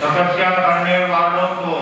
तपस्या करने वालों को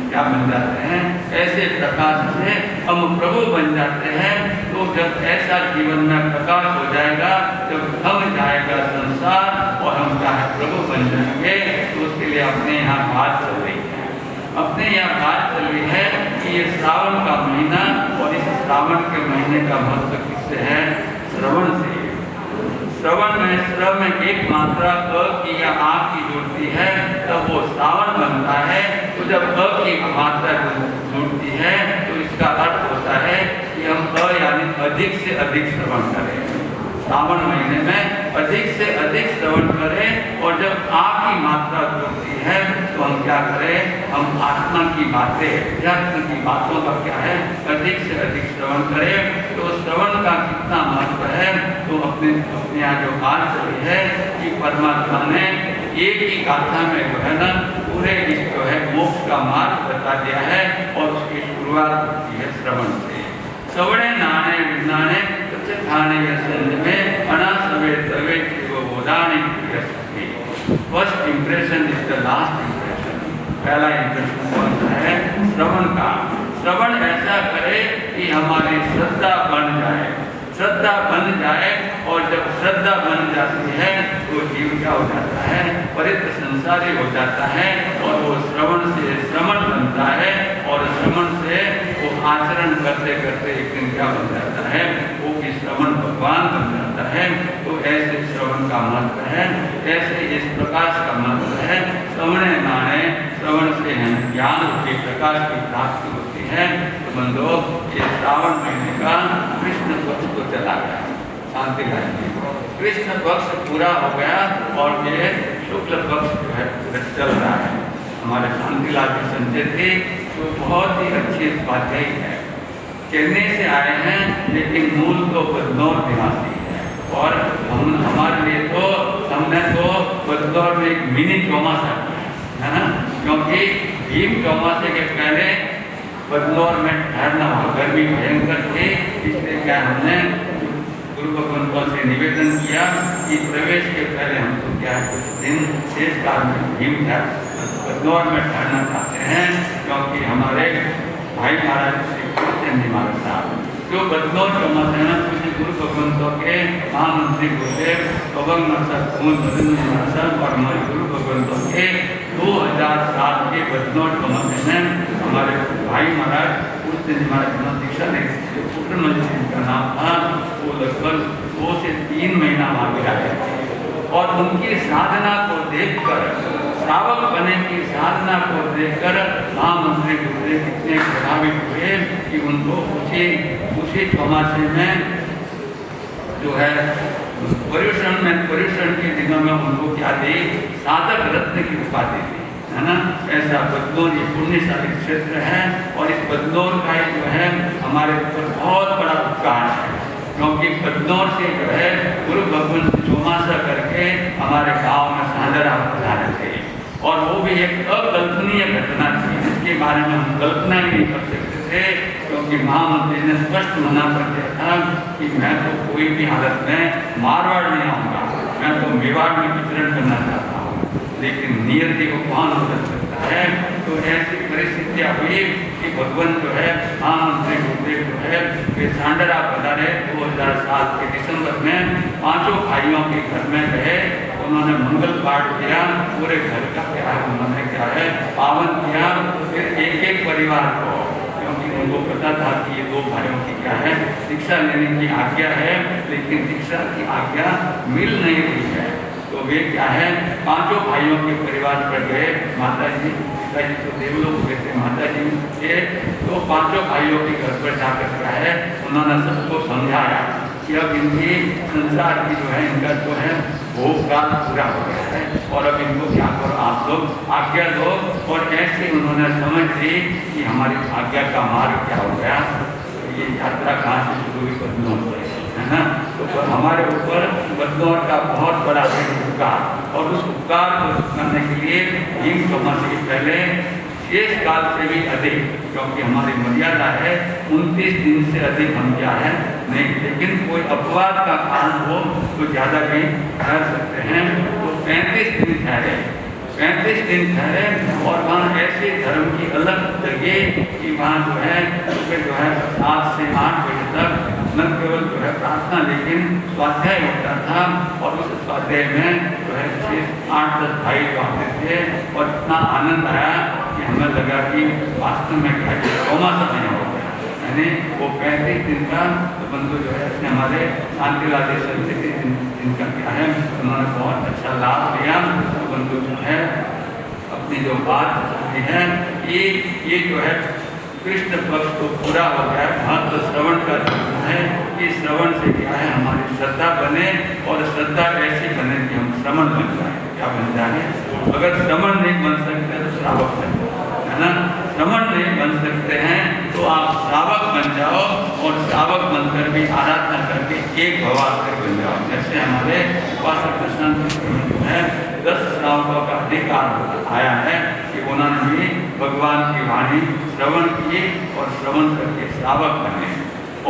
क्या बन जाते हैं, ऐसे प्रकाश से हम प्रभु बन जाते हैं। तो जब ऐसा जीवन में प्रकाश हो जाएगा, जब थम जाएगा संसार और हम चाहे प्रभु बन जाएंगे, तो उसके लिए अपने यहाँ बात चल रही है। अपने यहाँ बात चल रही है कि ये श्रावण का महीना, और इस श्रावण के महीने का महत्व किससे है? श्रवण से। श्रवण में श्रव में एक मात्रा अ की या आ की जुड़ती है, तब वो श्रावण बनता है। तो जब अ की मात्रा जुड़ती है तो इसका अर्थ होता है कि हम अ यानी अधिक से अधिक श्रवण करें। श्रावण महीने में अधिक से अधिक श्रवण करें, और जब आ की मात्रा जुड़ती है तो हम क्या करें? हम आत्मा की बातें, अध्यात्म की बातों का क्या है? अधिक से अधिक श्रवण करें। तो श्रवण का कितना महत्व है, तो अपने यहाँ जो बात चली है कि परमात्मा ने एक ही गाथा में जो है ना पूरे जो है मोक्ष का मार्ग बता दिया है, और उसकी शुरुआत होती है श्रवण से। श्रवणे नाने विज्ञाने खाने में अना सवे तवे वो बोधाने first impression is the last impression. पहला इंप्रेशन कौन सा है? श्रवण का। श्रवण ऐसा करे कि हमारी श्रद्धा बन जाए, श्रद्धा बन जाए, और जब श्रद्धा बन जाती है तो जीव क्या हो जाता है? परित्र संसारी हो जाता है, और वो श्रवण से श्रमण बनता है, और श्रवण से वो आचरण करते करते एक दिन क्या बन जाता है? वो भी श्रवण भगवान बन जाता है। तो ऐसे श्रवण का महत्व है, ऐसे इस प्रकाश का महत्व है। श्रवणे नाने, श्रवण से हमें ज्ञान के प्रकाश की प्राप्ति होती है। तो बंधो, ये श्रावण महीने का कृष्ण पक्ष को चला गया, शांति लाएंगे। कृष्ण पक्ष पूरा हो गया, और ये शुक्ल पक्ष जो है चल रहा है। हमारे शांतिलाल की संजय थे, तो बहुत ही अच्छी बात यही है। चेन्नई से आए हैं, लेकिन मूल तो बदनौर निवासी है, और हम हमारे लिए तो हमने तो बदनौर में एक मिनी चौमासा किया है ना, क्योंकि भीम चौमासे के पहले बदनौर में ठहरना हुआ, गर्मी भयंकर थी। इसलिए क्या हमने गुरु भगवंतों से निवेदन किया कि प्रवेश के पहले हमको क्या कुछ दिन शेष काल में भीम बदनौर में ठहरना चाहते हैं, क्योंकि हमारे भाई महाराज श्री कृष्ण महाराज साहब जो बदनौर चौमासे ना पूज्य गुरु भगवंतों के महामंत्री गुरुदेव पवन साहब और हमारे गुरु भगवंतों के 2007 के बदनौर चौमासे में हमारे भाई महाराज कृष्ण महाराज दीक्षा ने पुत्र मंत्री का नाम था, वो लगभग 2 से 3 महीना वहाँ बिराजे थे, और उनकी साधना को देखकर, श्रावक बने की साधना को देखकर महामंत्री गुरुदेव इतने प्रभावित हुए कि उनको उसी चौमासे में जो है पर्युषण के दिनों में उनको क्या दी? साधक रत्न की उपाधि दी, है ना। ऐसा बदनौर ये पुण्यशाली क्षेत्र है, और इस बदनौर का जो है हमारे ऊपर बहुत बड़ा उपकार है, क्योंकि बदनौर से जो है गुरु भगवान चौमासा करके हमारे गांव में सांदरा बजा रहे थे, और वो भी एक अकल्पनीय घटना थी, जिसके बारे में हम कल्पना ही नहीं कर सकते थे, क्योंकि महामंत्री ने स्पष्ट मना कर दिया था कि मैं तो कोई भी हालत में मारवाड़ नहीं आऊँगा, मैं तो मेवाड़ में विचरण करना चाहता हूँ, लेकिन नियति को कौन बदल सकता है। तो ऐसी परिस्थितियाँ हुई कि भगवान जो है महामंत्री गुरुदेव जो है वे सांडरा पधारे 2007 के दिसंबर में, 5 भाइयों के घर में गए, उन्होंने मंगल पाठ किया, पूरे घर का क्या है उन्होंने क्या है पावन किया। फिर एक परिवार को, क्योंकि उनको पता था कि ये 2 भाइयों की क्या है शिक्षा लेने की आज्ञा है, लेकिन शिक्षा की आज्ञा मिल नहीं रही है, तो वे क्या है 5 भाइयों के परिवार पर गए। माता जी पिताजी तो देवलोक गए थे, माता जी थे, तो 5 भाइयों के घर पर जाकर क्या है उन्होंने सबको समझाया कि अब इनकी संसार की जो है इनका जो है भोग काल पूरा हो गया है, और अब इनको क्या करो आप लोग आज्ञा दो। और ऐसे उन्होंने समझ ली कि हमारी आज्ञा का मार्ग क्या हो गया, ये यात्रा कहाँ से शुरू हुई? बदनौर से, है ना। तो हमारे ऊपर बदनौर का बहुत बड़ा उपकार, और उस उपकार को करने के लिए भीम चौमासे के पहले शेष काल से भी अधिक, क्योंकि हमारी मर्यादा है 29 दिन से अधिक हम क्या है नहीं, लेकिन कोई अपवाद का कारण हो तो ज़्यादा भी ठहर सकते हैं। तो 35 दिन ठहरे, 35 दिन ठहरे और वहाँ ऐसे धर्म की अलग जगह कि वहाँ जो है सुबह जो है 7 से 8 बजे तक न केवल जो है प्रार्थना लेकिन स्वाध्याय होता था और उस स्वाध्याय में जो है 8-10 भाई जो आते थे और इतना आनंद आया कि हमें लगा कि वास्तव में क्या रोमा समय हो गया। यानी वो 35 दिन का तो बंधु जो है इसने हमारे शांतिलाल संस्कृति जिनका क्या है उन्होंने बहुत अच्छा लाभ लिया। तो बंधु जो है अपनी जो बात होती है ये जो है कृष्ण पक्ष तो पूरा हो गया। महत्व श्रवण का है कि श्रवण से क्या है हमारी श्रद्धा बने और श्रद्धा ऐसी बने कि हम श्रवण बन जाए। क्या बन जाए? अगर श्रवण नहीं बन सकते तो श्रावक बन जाओ, है ना। श्रवण नहीं बन सकते हैं तो आप श्रावक बन जाओ और श्रावक बनकर भी आराधना करके एक भवाकर बन जाओ। जैसे हमारे उपासक कृष्ण है 10 श्रावकों का अधिकार आया है कि उन्होंने भी भगवान की वाणी श्रवण की और श्रवण करके श्रावक बने।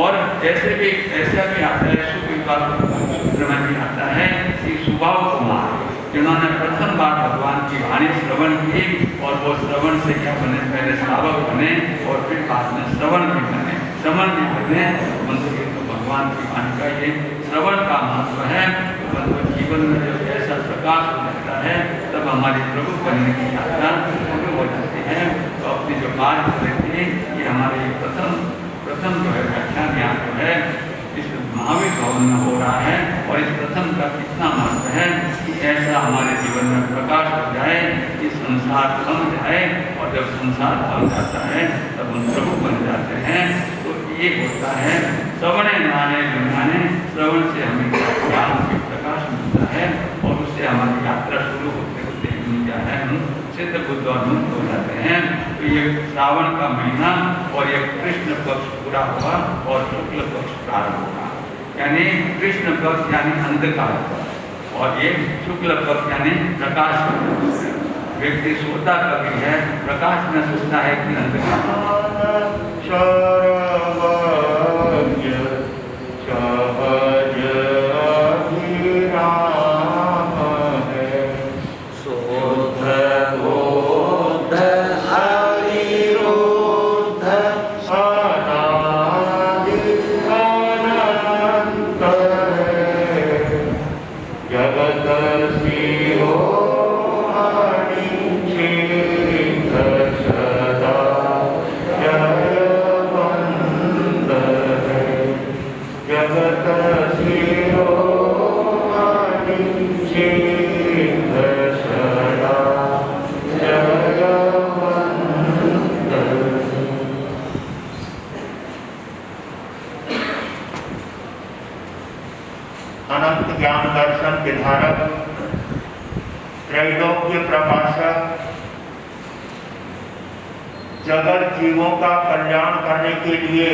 और ऐसे भी ऐसा भी आता है सूत्र में भी आता है कि सुभाव कुमार जिन्होंने प्रथम बार भगवान की वाणी श्रवण की और वो श्रवण से क्या बने, पहले श्रावक बने और फिर बाद में श्रवण भी बने, श्रवण भी बने। मंत्र तो भगवान की वाणी का ये श्रवण का महत्व है। तो जीवन में जब ऐसा प्रकाश हो जाता है तब हमारी प्रभु बनने की यात्रा शुरू हो जाती है। तो अपनी जो बात कर रही थी कि हमारे प्रथम जो है व्याख्यान यहाँ जो है इस महावीर भवन में हो रहा है और इस प्रथम का कितना महत्व है कि ऐसा हमारे जीवन में प्रकाश हो जाए कि संसार थम जाए और जब संसार थम जाता है तब हम प्रभु बन जाते हैं। तो ये होता है श्रवणे ज्ञाने विज्ञाने, श्रवण से हमें ज्ञान की प्रकाश मिलता है और उससे हमारी यात्रा शुरू होते होते क्या है हम सिद्ध बुद्ध और मुक्त हो जाते हैं। तो ये श्रावण का महीना और ये कृष्ण पक्ष पूरा हुआ और शुक्ल पक्ष प्रारंभ हुआ। यानी कृष्ण पक्ष यानी अंधकार और ये शुक्ल पक्ष यानी प्रकाश। व्यक्ति सोता कभी है, प्रकाश में सोता है कि अंधकार। अनंत ज्ञान दर्शन के धारक, त्रैलोक्य प्रकाशक, जगत जीवों का कल्याण करने के लिए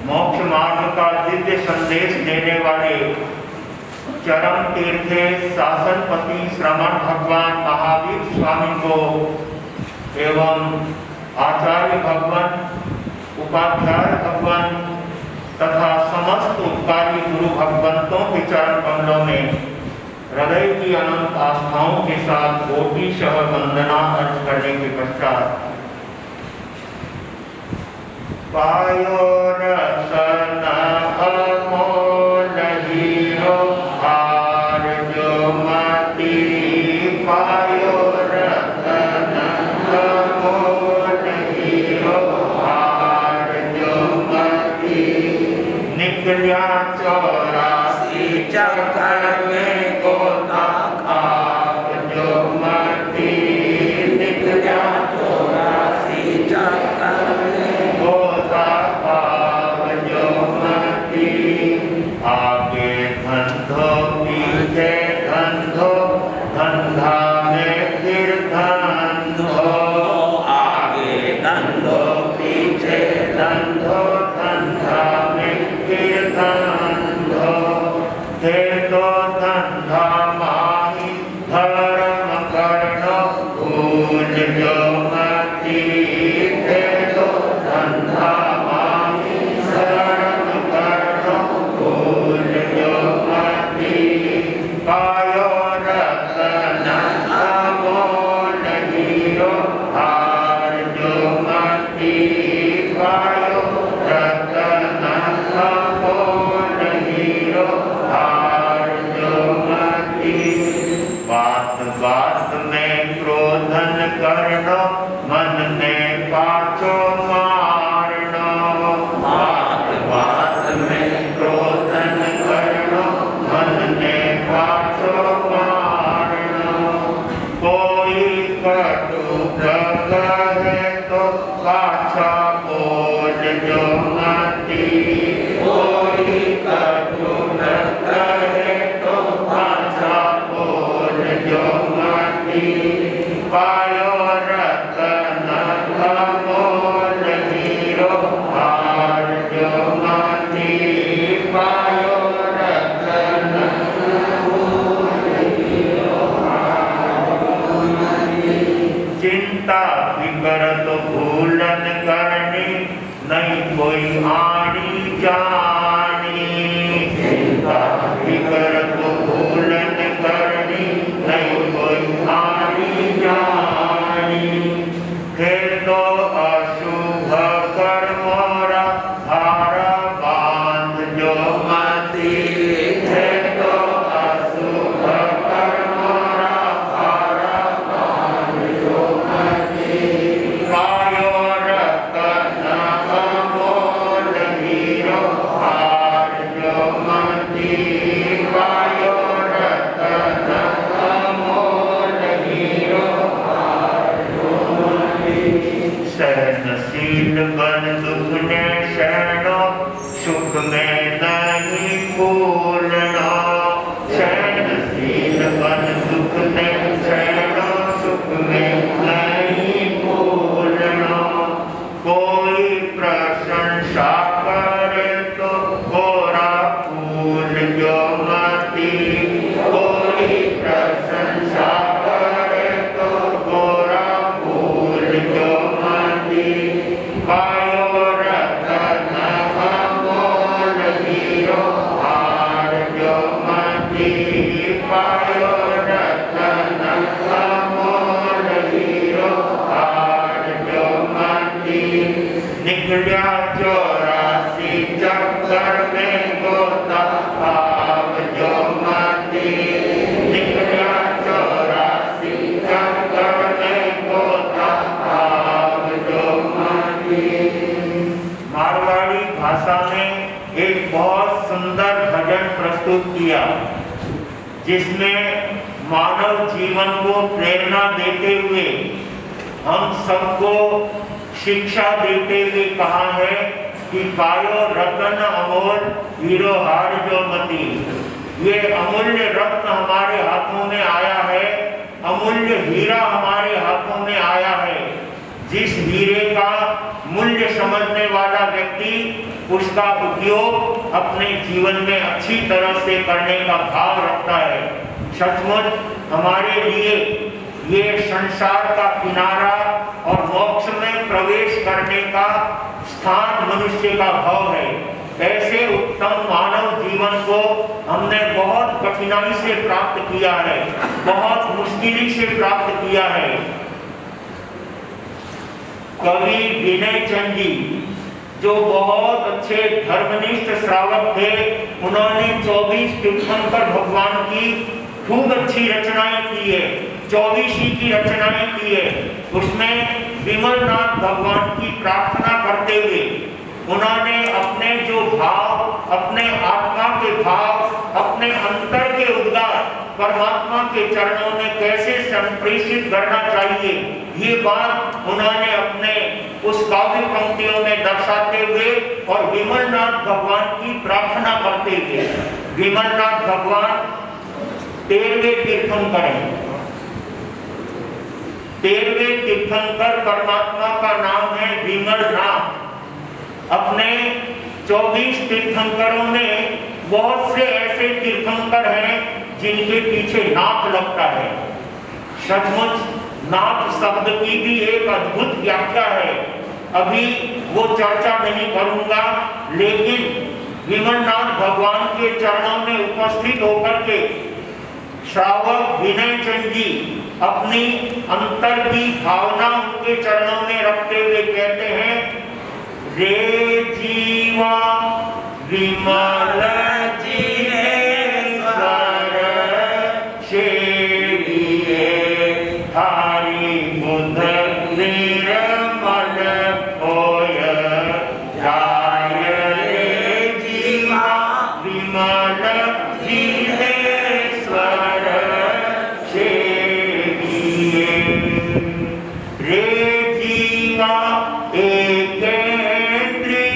मोक्ष मार्ग का दिव्य संदेश देने वाले चरम तीर्थे शासनपति श्रमण भगवान महावीर स्वामी को एवं आचार्य भगवान, उपाध्याय भगवान तथा समस्त उपकारी गुरु भगवंतों के चरण कमलों में हृदय की अनंत आस्थाओं के साथ कोटिशः वंदना अर्ज करने के पश्चात पायो रसन अमोल हीरो हार जो मती, पायो रसन अमोल हीरो हार जो मती, निकलिया 84 चक्कर में को खाक जो मती, निकलिया 84 चक्कर में को खाक जो मती, आगे धंधो पीछे धंधो, धंधा में फिर धंधो, आगे धंधो पीछे धंधो, धंधा में फिर धंधो, फिर तो धंधा माही धर्म करणो भूल जो मती, फिर तो धंधा माही धर्म करणो भूल जो मती, पायो रतन जो मति कोई कटु न कहे तो भाषा बोल जो मति पायो रतन अमोल हीरो हार जो मति पायो रतन चिंता फिकर तो भूलन करनी नहीं कोई आनी जानी चिंता फिकर तो भूलन करनी नहीं कोई आनी जानी फिर तो अशुभ कर्मोरा हारा बांध जो मति फिर तो अशुभ कर्मोरा हारा बांध जो मति पायो रतन अमोल हीरो हार जो मति पायो रतन अमोल हीरो हार जो मति सहनशील बन दुख ने शरणो सुख में नहीं भूलना सहनशील बन दुख ने शरणो सुख में नहीं भूलना कोई प्रशंसा करे तो गोरा फूल जो मति कोई प्रशंसा करे तो गोरा फूल जो मति पायो रतन अमोल हीरो हार जो मति पायो रतन अमोल हीरो हार जो मति निकलिया 84 चक्कर में गोता भाव जो मति निकलिया 84 चक्कर में गोता भाव जो मति मारवाड़ी भाषा में एक बहुत सुंदर भजन प्रस्तुत किया जिसमें मानव जीवन को प्रेरणा देते हुए हम सबको शिक्षा देते हुए कहा है कि पायो रतन अमोल हीरो हार जो मति ये अमूल्य रत्न हमारे हाथों में आया है अमूल्य हीरा हमारे हाथों में आया है जिस हीरे का मूल्य समझने वाला व्यक्ति उसका उपयोग अपने जीवन में अच्छी तरह से करने का भाव रखता है सचमुच हमारे लिए ये संसार का किनारा और मोक्ष में प्रवेश करने का स्थान मनुष्य का भाव है ऐसे उत्तम मानव जीवन को हमने बहुत कठिनाई से प्राप्त किया है बहुत मुश्किल से प्राप्त किया है कवि विनय चंद जी जो बहुत अच्छे धर्मनिष्ठ श्रावक थे उन्होंने 24 तीर्थंकर भगवान की खूब अच्छी रचनाएं की है 24 की रचनाएं की है उसमें विमलनाथ भगवान की प्रार्थना करते हुए उन्होंने अपने जो भाव अपने आत्मा के भाव अपने अंतर के उद्गार परमात्मा के चरणों में कैसे संप्रेषित करना चाहिए ये बात उन्होंने अपने उस काव्य पंक्तियों में दर्शाते हुए और विमलनाथ भगवान की प्रार्थना करते हुए विमलनाथ भगवान 13वें तीर्थंकर हैं 13वें तीर्थंकर परमात्मा का नाम है विमलनाथ अपने 24 तीर्थंकरों में बहुत से ऐसे तीर्थंकर हैं जिनके पीछे नाथ लगता है सचमुच नाथ शब्द की भी एक अद्भुत व्याख्या है अभी वो चर्चा नहीं करूंगा लेकिन विमलनाथ भगवान के चरणों में उपस्थित होकर के श्रावक विनय चंद जी अपनी अंतर की भावना उनके चरणों में रखते हुए कहते हैं रे जीवा विमल जिनेश्वर शेरिए थारी बुध निर्मल होय जाय रे जीवा विमल जिनेश्वर शेरिए रे जीवा एकेंद्रिय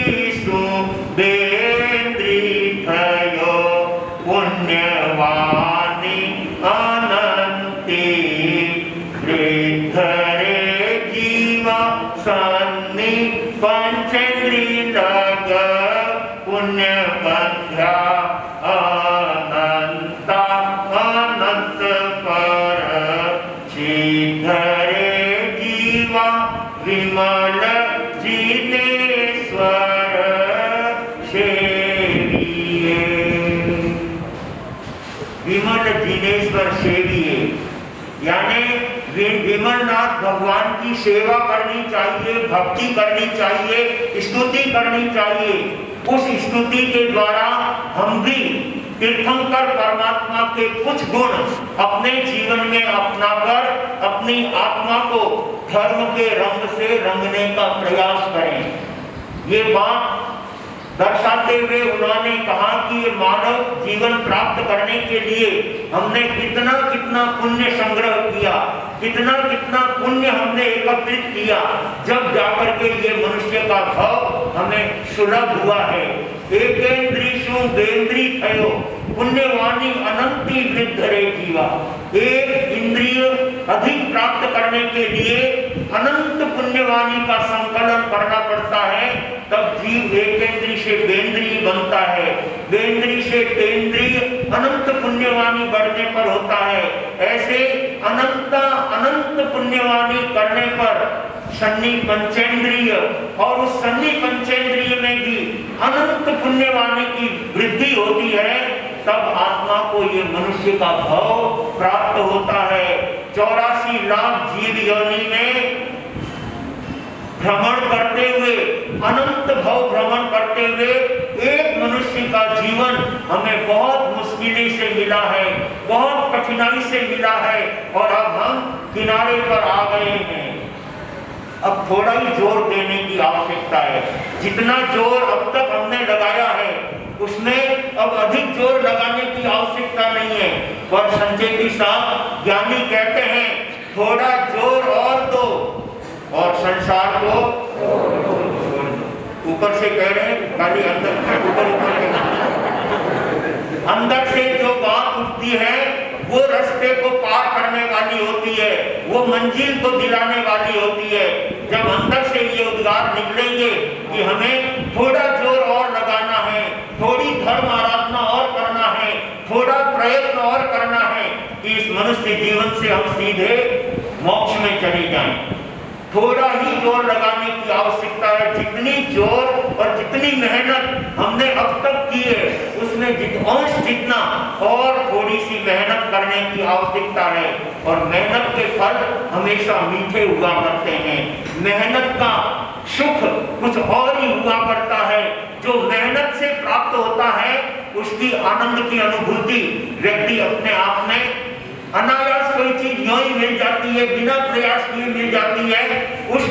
संख्या अनंता अनंत पर धरे जीवा विमल जिनेश्वर सेविये। विमल जिनेश्वर सेविये यानी विमलनाथ भगवान की सेवा करनी चाहिए, भक्ति करनी चाहिए, स्तुति करनी चाहिए। उस स्तुति के द्वारा हम भी तीर्थंकर परमात्मा के कुछ गुण अपने जीवन में अपनाकर अपनी आत्मा को धर्म के रंग से रंगने का प्रयास करें। ये बात दर्शाते हुए उन्होंने कहा कि ये मानव जीवन प्राप्त करने के लिए हमने कितना कितना पुण्य संग्रह किया, कितना कितना पुण्य हमने एकत्रित किया, जब जाकर के ये मनुष्य का भाव हमें सुलभ हुआ है। एकेन्द्रीषु बेन्द्री थयो पुण्यवानी अनंती वृद्धरे जीवा। एक इंद्रिय अधिक प्राप्त करने के लिए अनंत पुण्यवानी का संकलन करना पड़ता है, तब जीव एकेन्द्रीय से बेन्द्रीय बनता है, बेन्द्रीय से तेन्द्रीय अनंत पुण्यवानी बढ़ने पर होता है। ऐसे अनंत पुण्यवानी करने पर सन्नी पंचेंद्रिय और उस सन्नी पंचेंद्रिय में भी अनंत पुण्यवानी की वृद्धि होती है, तब आत्मा को ये मनुष्य का भाव प्राप्त होता है। 84 लाख जीव योनि में भ्रमण करते हुए, अनंत भाव भ्रमण करते हुए एक मनुष्य का जीवन हमें बहुत मुश्किल से मिला है, बहुत कठिनाई से मिला है और अब हम किनारे पर आ गए हैं। अब थोड़ा ही जोर देने की आवश्यकता है। जितना जोर अब तक हमने लगाया है उसमें अब अधिक जोर लगाने की आवश्यकता नहीं है। पर संजय जी साहब ज्ञानी कहते हैं थोड़ा जोर और दो और संसार को ऊपर से कह रहे हैं, खाली अंदर अंदर से जो बात उठती है वो रास्ते को पार करने वाली होती है, वो मंजिल को दिलाने वाली होती है। जब अंदर से ये उद्गार निकलेंगे कि हमें थोड़ा जोर और लगाना है, थोड़ी धर्म आराधना और करना है, थोड़ा प्रयत्न और करना है कि इस मनुष्य जीवन से हम सीधे मोक्ष में चले जाएं। थोड़ा ही जोर लगाने की आवश्यकता है। जितनी जोर और जितनी मेहनत हमने अब तक की है उसमें अंश जितना और थोड़ी सी मेहनत करने की आवश्यकता है। और मेहनत के फल हमेशा मीठे हुआ करते हैं। मेहनत का सुख कुछ और ही हुआ करता है। जो मेहनत से प्राप्त होता है उसकी आनंद की अनुभूति व्यक्ति अपने आप में अनायास कोई चीज यूं ही मिल जाती है, बिना प्रयास किए मिल जाती है। उस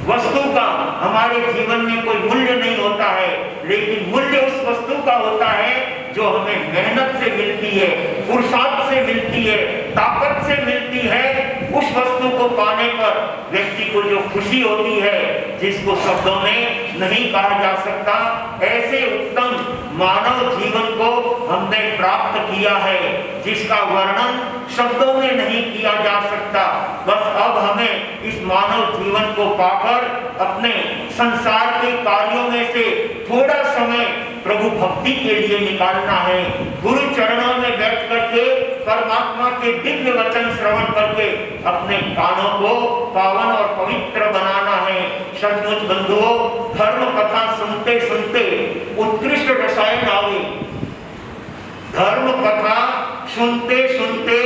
वस्तु का हमारे जीवन में कोई मूल्य नहीं होता है, लेकिन मूल्य उस वस्तु का होता है जो हमें मेहनत से मिलती है, पुरुषार्थ से मिलती है, ताकत से मिलती है। उस वस्तु को पाने पर व्यक्ति को जो खुशी होती है जिसको शब्दों में नहीं कहा जा सकता, ऐसे उत्तम मानव जीवन को हमने प्राप्त किया है जिसका वर्णन शब्दों में नहीं किया जा सकता। बस अब हमें इस मानव जीवन को पाकर अपने संसार के कार्यों में से थोड़ा समय प्रभु भक्ति के लिए निकालना है। गुरु चरणों में बैठ करके परमात्मा के दिव्य वचन श्रवण करके अपने कानों को पावन और पवित्र बनाना है। सचमुच बंधुओं, धर्म कथा सुनते सुनते उत्कृष्ट रसायन आवे। धर्म कथा सुनते सुनते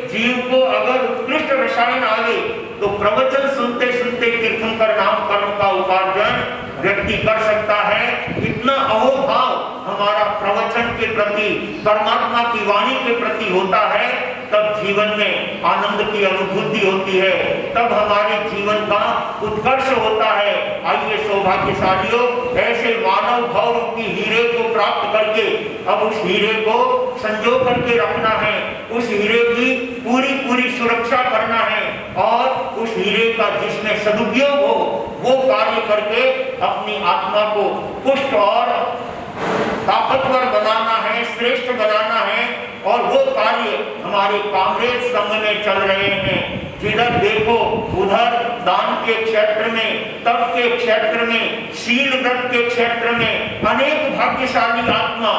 जीव को अगर उत्कृष्ट रसायन आवे तो प्रवचन सुनते सुनते तीर्थंकर नाम कर्म का उपार्जन व्यक्ति कर सकता है। इतना अहोभाव हमारा प्रवचन के प्रति, परमात्मा की वाणी के प्रति होता है, तब जीवन में आनंद की अनुभूति होती है, तब हमारे जीवन का उत्कर्ष होता है। आइए सौभाग्यशालियों, ऐसे मानव भाव रूपी हीरे को प्राप्त करके अब उस हीरे को संजो करके रखना है, उस हीरे की पूरी पूरी सुरक्षा करना है और उस हीरे का जिसमें सदुपयोग हो वो कार्य करके अपनी आत्मा को पुष्ट और ताकतवर बनाना है, श्रेष्ठ बनाना है। और वो कार्य हमारे कांग्रेस संघ में चल रहे हैं। जिधर देखो उधर दान के क्षेत्र में, तप के क्षेत्र में, शील व्रत के क्षेत्र में अनेक भाग्यशाली आत्मा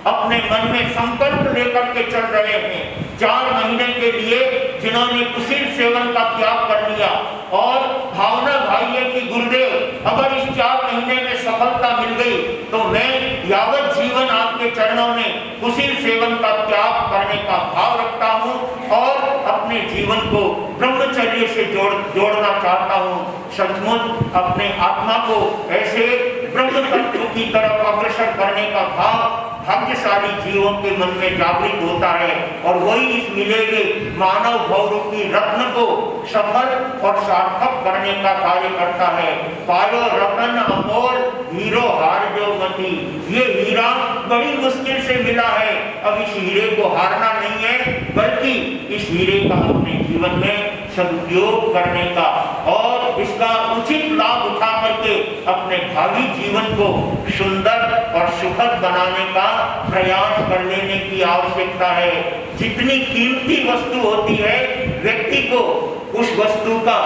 अपने मन में संकल्प लेकर के चल रहे हैं 4 महीने के लिए, जिन्होंने कुशील सेवन का त्याग कर लिया। और भावना भाई है कि गुरुदेव अगर इस 4 महीने में सफलता मिल गई तो मैं यावत जीवन आपके चरणों में कुशील सेवन का त्याग करने का भाव रखता हूँ और अपने जीवन को ब्रह्मचर्य से जोड़ना चाहता हूँ। सचमुच अपने आत्मा को ऐसे ब्रह्म तत्व की तरफ अग्रसर करने का भाव भाग्यशाली जीवों के मन में जागृत होता है और वही इस मिले हुए मानव भवरूपी रत्न को सफल और सार्थक करने का कार्य करता है। पायो रतन अमोल हीरो हार जो मती, ये हीरा बड़ी मुश्किल से मिला है। अब इस हीरे को हारना नहीं है, बल्कि इस हीरे का अपने जीवन में सदुपयोग करने का और इसका उचित लाभ उठा करके अपने भावी जीवन को सुंदर और सुखद बनाने का प्रयास कर लेने की आवश्यकता है। जितनी कीमती वस्तु होती है, व्यक्ति को उस वस्तु का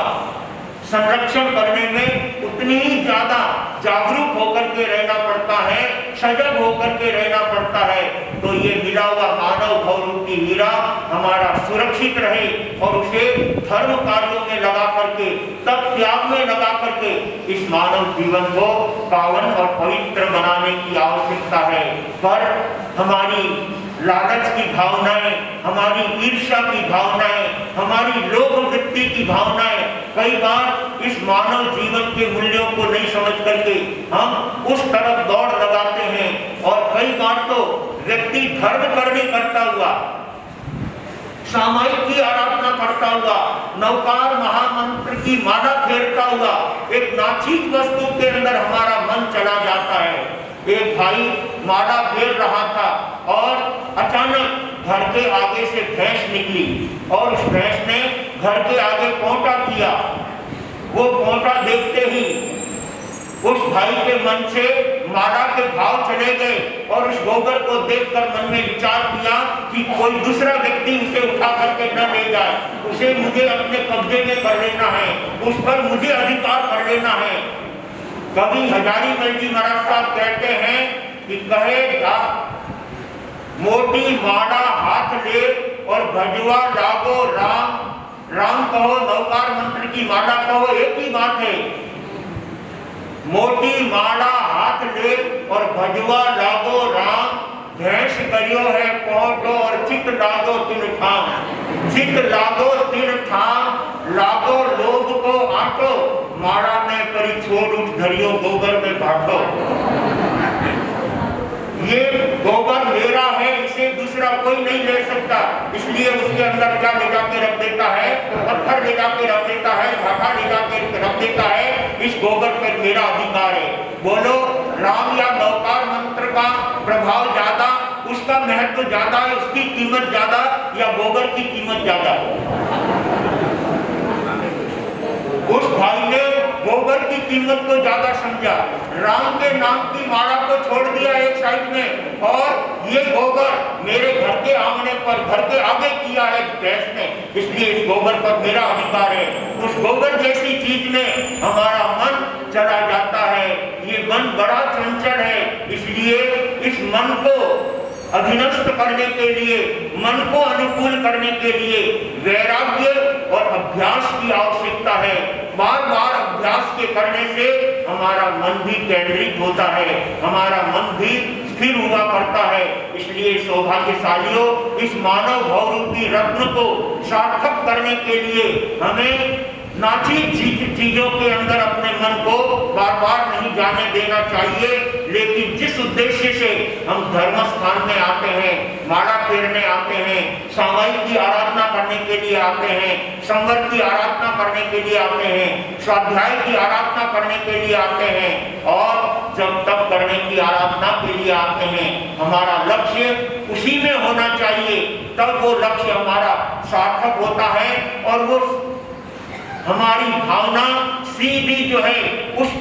संरक्षण करने में उतनी ही ज्यादा जागरूक होकर के रहना पड़ता है, सजग होकर के रहना पड़ता है। तो ये मिला हुआ मानव भवरूपी हीरा हमारा सुरक्षित रहे और उसे धर्म कार्यों में लगा करके, तप त्याग में लगा करके इस मानव जीवन को पावन और पवित्र बनाने की आवश्यकता है। पर हमारी लालच की भावनाएं, हमारी ईर्ष्या की भावनाएं, हमारी लोभ वृत्ति की भावनाएं कई बार इस मानव जीवन के मूल्यों को नहीं समझ करके हम उस तरफ दौड़ लगाते हैं और कई बार तो व्यक्ति धर्म कर्म करता हुआ, सामायिक की आराधना करता हुआ, नवकार महामंत्र की माला फेरता हुआ एक नाचीज वस्तु के अंदर हमारा मन चला जाता है। एक भाई माला फेर रहा था और अचानक घर के आगे से भैंस निकली और उस भैंस ने घर के आगे पोंटा किया। वो पोंटा देखते ही उस भाई के मन से माला के भाव चले गए और उस गोबर को देखकर मन में विचार किया कि कोई दूसरा व्यक्ति उसे उठा करके न ले जाए, उसे मुझे अपने कब्जे में कर लेना है, उस पर मुझे अधिकार कर लेना है। कवि हजारीमल जी महाराज साहब कहते हैं कि कहे जा मोटी माला हाथ ले और भजवा लागो राम, राम कहो नवकार मंत्र की माला कहो, एक ही बात है। मोटी माला हाथ ले और भजवा लागो राम, भैंस करियो है कोटो और चित लागो तिन ठाम, चित लागो तिन ठाम, लागो लोग को आटो, माला में करी छोड़ उठ धरियो गोबर में बांटो। ये गोबर मेरा है, इसे दूसरा कोई नहीं ले सकता, इसलिए उसके अंदर क्या ले जाके रख देता है, पत्थर ले जाके रख देता है, घाटा ले जाके रख देता है। इस गोबर पर मेरा अधिकार है। बोलो राम या नवकार मंत्र का प्रभाव ज्यादा, उसका महत्व ज्यादा है, उसकी कीमत ज्यादा या गोबर की कीमत ज्यादा है? उस भाई ने गोबर की कीमत को ज्यादा समझा, राम के नाम की माला को छोड़ दिया एक साइड में और ये गोबर मेरे घर के आंगने पर, घर के आगे किया है भैंस ने, इसलिए इस गोबर पर मेरा अधिकार है। उस गोबर जैसी चीज में हमारा मन चला जाता है। ये मन बड़ा चंचल है, इसलिए इस मन को अधीनस्थ करने के लिए, मन को अनुकूल करने के लिए वैराग्य और अभ्यास की आवश्यकता है। बार बार अभ्यास के करने से हमारा मन भी केंद्रित होता है, हमारा मन भी स्थिर हुआ करता है। इसलिए सौभाग्यशालियों, इस मानव भवरूपी रत्न को सार्थक करने के लिए हमें नाचीज चीजों के अंदर अपने मन को बार बार नहीं जाने देना चाहिए। लेकिन जिस उद्देश्य से हम धर्म स्थान में आते हैं, माला फेरने आते हैं, सामायिक की आराधना करने के लिए आते हैं, संवर की आराधना करने के लिए आते हैं, स्वाध्याय की आराधना करने के लिए आते हैं और जब तप करने की आराधना के लिए आते हैं, हमारा लक्ष्य उसी में होना चाहिए। तब वो लक्ष्य हमारा सार्थक होता है और वो हमारी भावना सीधी जो है उस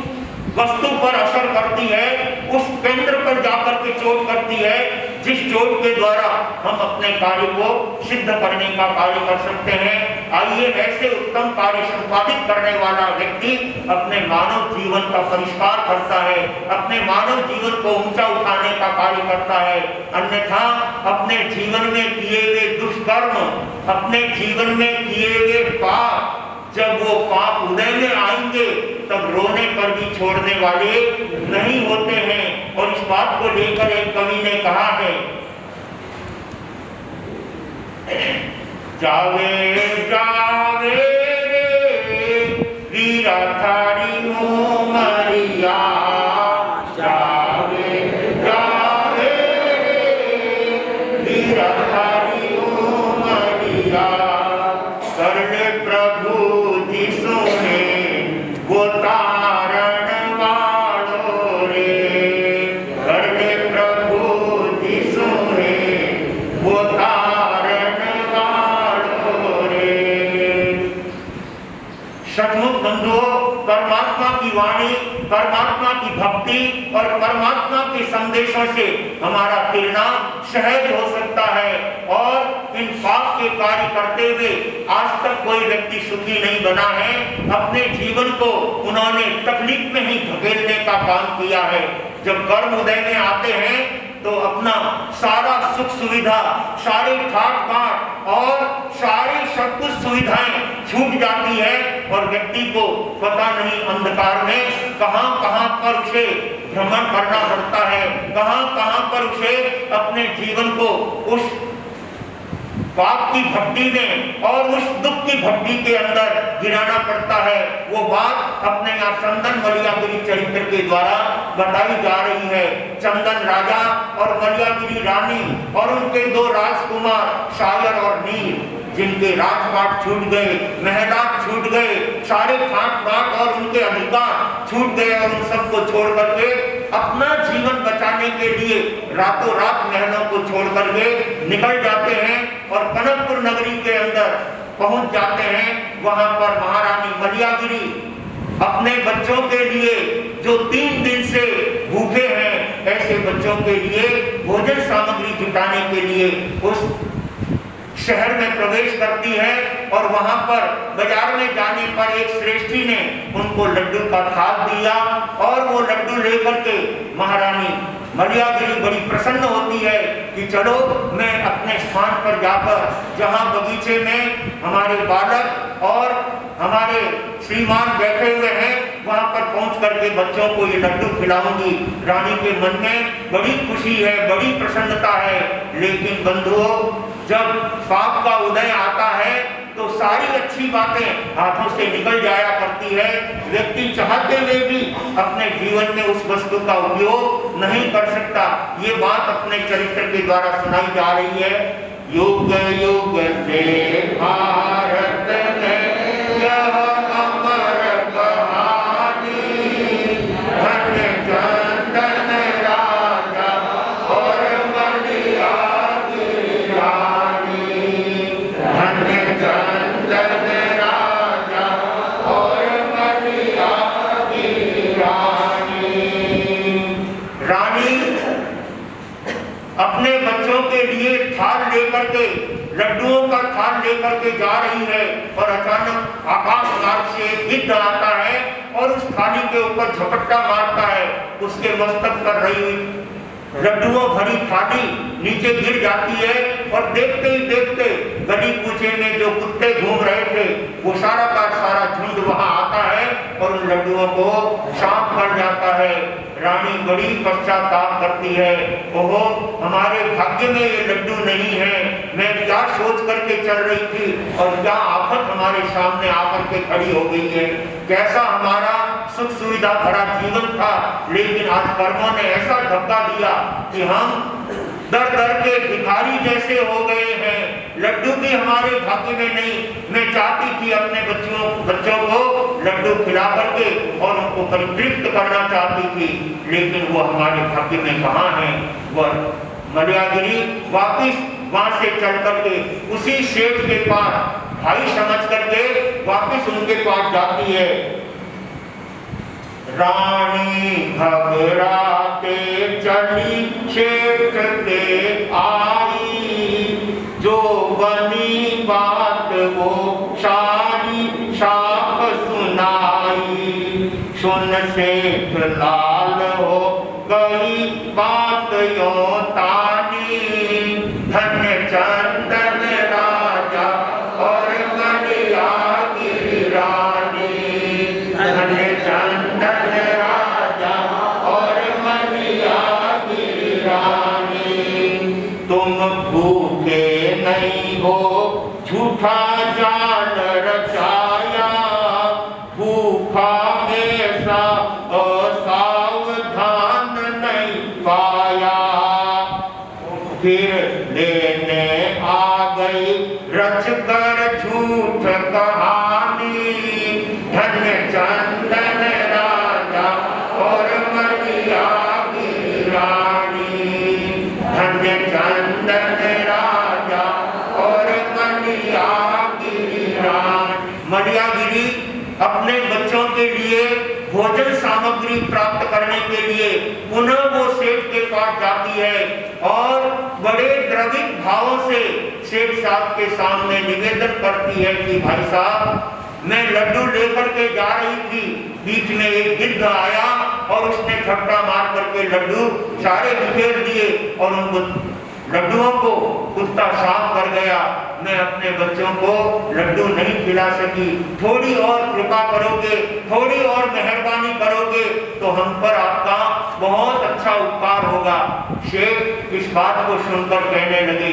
वस्तु पर असर करती है, उस केंद्र पर जाकर के चोट करती है, जिस चोट के द्वारा हम अपने कार्य को सिद्ध करने का कार्य कर सकते हैं। आइए ऐसे उत्तम कार्य संपादित करने वाला व्यक्ति अपने मानव जीवन का परिष्कार करता है, अपने मानव जीवन को ऊंचा उठाने का कार्य करता है। अन्यथा अपने जीवन में किए गए दुष्कर्म, अपने जीवन में किए गए पाप, जब वो पाप उदय में आएंगे तब रोने पर भी छोड़ने वाले नहीं होते हैं। और इस बात को लेकर एक कवि ने कहा है, जावे जावे रे वीरा थारी मोमरिया, जावे जावे रे वीरा थारी मोमरिया, कर ले प्रभु जिसु ने वो तारण वालो रे, कर ले प्रभु जिसु ने वो तारण वालो रे। सचमुच बंधुओं, परमात्मा की वाणी, परमात्मा की भक्ति और परमात्मा के संदेशों से हमारा तिरना सहज हो सकता है। और इन पाप के कार्य करते हुए आज तक कोई व्यक्ति सुखी नहीं बना है। अपने जीवन को उन्होंने तकलीफ में ही धकेलने का काम किया है। जब कर्म उदय में आते हैं तो अपना सारा सुख सुविधा, सारे ठाट बाट और सारी सब कुछ सुविधाएं छूट जाती है और व्यक्ति को पता नहीं अंधकार में कहां कहां पर उसे भ्रमण करना पड़ता है, कहां कहां पर उसे अपने जीवन को उस पाप की भक्ति में और उस दुख की भक्ति के अंदर गिराना पड़ता है। वो बात अपने यहाँ चंदन मलियागिरी चरित्र के द्वारा बताई जा रही है। चंदन राजा और मलियागिरी रानी और उनके दो राजकुमार शायर और नील, जिनके राजपाट छूट गए, महलात छूट गए, सारे ठाट बाट और उनके अधिकार छूट गए और उन सबको छोड़ करके अपना जीवन बचाने के लिए रातों रात महलों को छोड़ करके निकल जाते हैं और कनकपुर नगरी के अंदर पहुंच जाते हैं। वहां पर महारानी मलियागिरी अपने बच्चों के लिए जो 3 दिन से भूखे हैं, ऐसे बच्चों के लिए भोजन सामग्री जुटाने के लिए उस शहर में प्रवेश करती है। और वहां पर बाजार में जाने पर एक श्रेष्ठी ने उनको लड्डू का थाल दिया और वो लड्डू लेकर के महारानी मलियागिरी बड़ी प्रसन्न होती है कि चलो मैं अपने स्थान पर जाकर, जहां बगीचे में हमारे बालक और हमारे श्रीमान बैठे हुए हैं, वहां पर पहुंच करके बच्चों को ये लड्डू खिलाऊंगी। रानी के मन में बड़ी खुशी है, बड़ी प्रसन्नता है। लेकिन बंधुओं, जब पाप का उदय आता है तो सारी अच्छी बातें हाथों से निकल जाया करती है। व्यक्ति चाहते हुए भी अपने जीवन में उस वस्तु का उपयोग नहीं कर सकता। ये बात अपने चरित्र के द्वारा सुनाई जा रही है। युग युग से भारत में यह अमर कहानी, धन्य चंदन राजा और मलियागिरी रानी, धन्य चंदन राजा और मलियागिरी रानी। रानी अपने बच्चों के लिए थाल लेकर के, लड्डुओं का थाल लेकर के जा रही है और अचानक आकाश मार्ग से एक गिद्ध आता है और उस थाली के ऊपर झपट्टा मारता है। उसके मस्तक पर रही हुई लड्डुओं भरी थाली नीचे गिर जाती है और देखते ही देखते गली कूचे में जो कुत्ते घूम रहे थे वो सारा का सारा झुंड वहां आता है और उन लड्डुओं को साफ कर जाता है। रानी बड़ी पश्चाताप करती है, ओहो हमारे भाग्य में ये लड्डू नहीं है, मैं क्या सोच करके चल रही थी और क्या आफत हमारे सामने आकर के खड़ी हो गई है। कैसा हमारा सुख सुविधा भरा जीवन था, लेकिन आज कर्मों ने ऐसा धक्का दिया कि हम दर दर के भिखारी जैसे हो गए हैं। लड्डू भी हमारे भाग्य में नहीं। मैं चाहती थी अपने बच्चों को लड्डू खिला करके और उनको परितृप्त करना चाहती थी, लेकिन वो हमारे भाग्य में कहाँ है। वह मलियागिरी वापिस वहां से चल करके उसी सेठ के पास भाई समझ करके वापिस उनके पास जाती है। रानी घबराते चली शेख के आई, जो बनी बात वो शेख लाल हो गई बात यो तानी, धन्य चंदन राजा और कलिया की रानी, धन्य चंदन राजा और कलिया की रानी। तुम भूखे नहीं हो झूठा जाल रचाया, भूखा ऐसा असावधान नहीं पाया। फिर लेने आ गई रच कर झूठ कहानी, धन्य चंदन राजा और कलिया की रानी, धन्य चंदन राजा और कलिया की रानी। मलियागिरी अपने बच्चों के लिए भोजन सामग्री प्राप्त करने के लिए पुनः वो सेठ के पास जाती है और बड़े द्रवित भावों से सेठ साहब के सामने निवेदन करती है कि भाई साहब, मैं लड्डू लेकर के जा रही थी, बीच में एक गिद्ध आया और उसने झपटा मार करके लड्डू सारे बिखेर दिए और उनको लड्डुओं को कुत्ता साफ कर गया। मैं अपने बच्चों को लड्डू नहीं खिला सकी, थोड़ी और कृपा करोगे, थोड़ी और मेहरबानी करोगे तो हम पर आपका बहुत अच्छा उपकार होगा। शेख इस बात को सुनकर कहने लगे,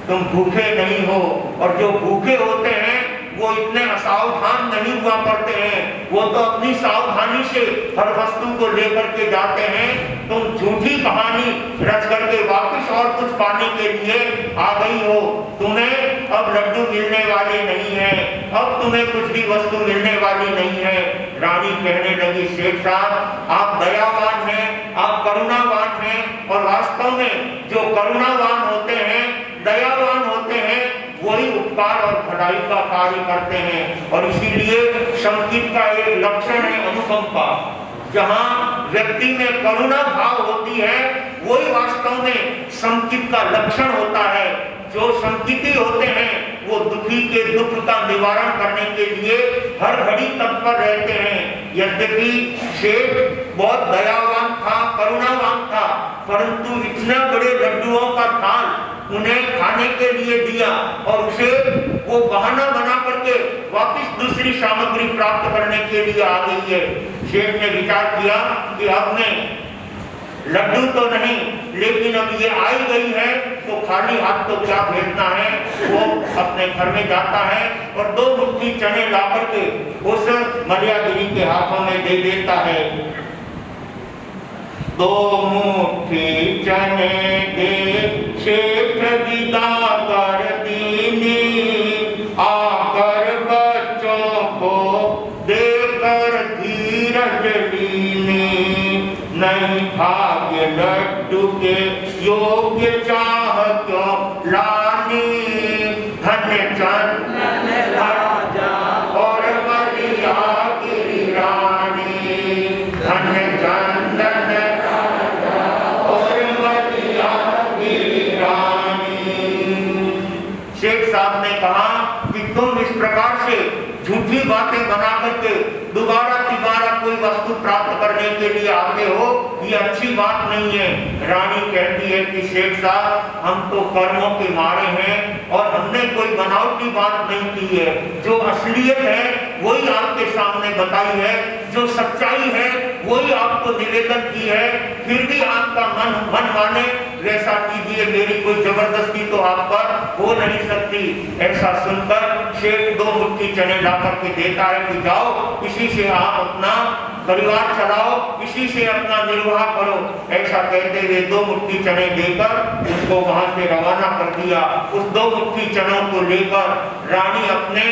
तुम भूखे नहीं हो, और जो भूखे होते हैं वो इतने असावधान नहीं हुआ करते हैं, वो तो अपनी सावधानी से हर वस्तु को लेकर के जाते हैं। तुम झूठी कहानी रच करके वापस और कुछ पाने के लिए आ गई हो, तुम्हें अब लड्डू मिलने वाले नहीं है, अब तुम्हें कुछ भी वस्तु मिलने वाली नहीं है। रानी कहने लगी, शेख साहब आप दयावान हैं, आप करुणावान हैं, और वास्तव में जो करुणावान होते हैं, दयावान होते हैं, वही उपकार और भलाई का कार्य करते हैं। और इसीलिए संगीत का एक लक्षण है अनुकंपा। जहाँ व्यक्ति में करुणा भाव होती है, वही वास्तव में संगीत का लक्षण होता है। जो संगीती होते हैं वो दुखी के दुख का निवारण करने के लिए हर घड़ी तत्पर रहते हैं। यद्यपि शेख बहुत दयावान था, करुणावान था, परंतु इतने बड़े लड्डुओं का थाल उन्हें खाने के लिए दिया और उसे वो बहाना बना करके वापस दूसरी सामग्री प्राप्त करने के लिए आ गई है। शेख ने विचार किया कि अब मैं लड्डू तो नहीं, लेकिन अब ये आई गई है तो खाली हाथ तो क्या भेजना है। वो अपने घर में जाता है और 2 मुट्ठी चने ला करके उस मलियागिरी के हाथों में दे देता है। 2 मुट्ठी चने दे शेख विदा कर दीनी, आकर बच्चों को देकर धीरज लीनी, नहीं भाग्य लड्डू के योग्य चाह क्यों लानी, धन्य चंदन राजा और कलिया की रानी, धन्य चंदन राजा और कलिया की रानी। शेख साहब ने कहा कि तुम इस प्रकार से झूठी बातें बना करके दोबारा तिबारा कोई वस्तु प्राप्त करने के लिए आते हो, ये अच्छी बात नहीं है। रानी कहती है कि शेख साहब हम तो कर्मों के मारे हैं और हमने कोई बनावटी बात नहीं की है। जो असलियत है वही आपके सामने बताई है, जो सच्चाई है वही आपको निवेदन की है। फिर भी आपका मन माने वैसा कीजिए, मेरी कोई जबरदस्ती तो आप पर हो नहीं सकती। ऐसा सुनकर शेख 2 मुट्ठी चने ला करके देता है कि जाओ इसी से आप अपना परिवार चलाओ, इसी से अपना निर्वाह करो। ऐसा कहते हुए 2 मुट्ठी चने देकर उसको वहां से रवाना कर दिया। उस 2 मुट्ठी चनों को लेकर रानी अपने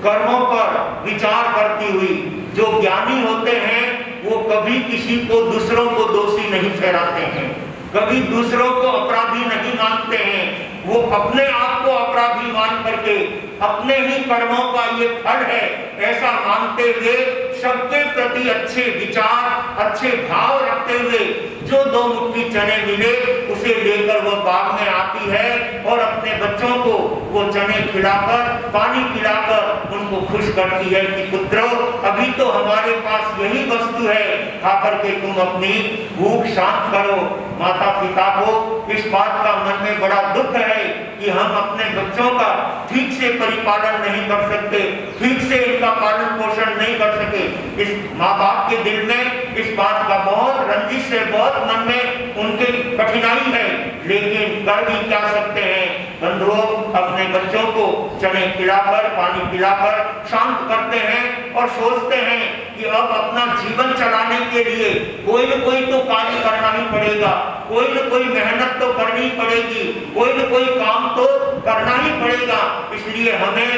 कर्मों पर विचार करती हुई, जो ज्ञानी होते हैं वो कभी किसी को दूसरों को दोषी नहीं ठहराते हैं, कभी दूसरों को अपराधी नहीं मानते हैं। वो अपने आप को अपराधी मान करके अपने ही कर्मों का ये फल है, ऐसा मानते हुए सबके प्रति अच्छे विचार, अच्छे भाव रखते हुए जो 2 मुट्ठी चने मिले उसे लेकर वो बाग में आती है और अपने बच्चों को वो चने खिलाकर, पानी पिलाकर उनको खुश करती है कि पुत्रों, अभी तो हमारे पास यही वस्तु है, खाकर के तुम अपनी भूख शांत करो। माता पिता को इस बात का मन में बड़ा दुख है कि हम अपने बच्चों का ठीक से परिपालन नहीं कर सकते, ठीक से इनका पालन पोषण नहीं कर सके। इस माँ बाप के दिल में इस बात का बहुत रंजिश है, बहुत मन में उनके कठिनाई है, लेकिन कर भी क्या सकते हैं। बंधुओं, अपने बच्चों को चने खिलाकर, पानी पिलाकर शांत करते हैं और सोचते हैं कि अब अपना जीवन चलाने के लिए कोई न कोई तो कार्य करना ही पड़ेगा, कोई न कोई मेहनत तो करनी पड़ेगी, कोई न कोई काम तो करना ही पड़ेगा, इसलिए हमें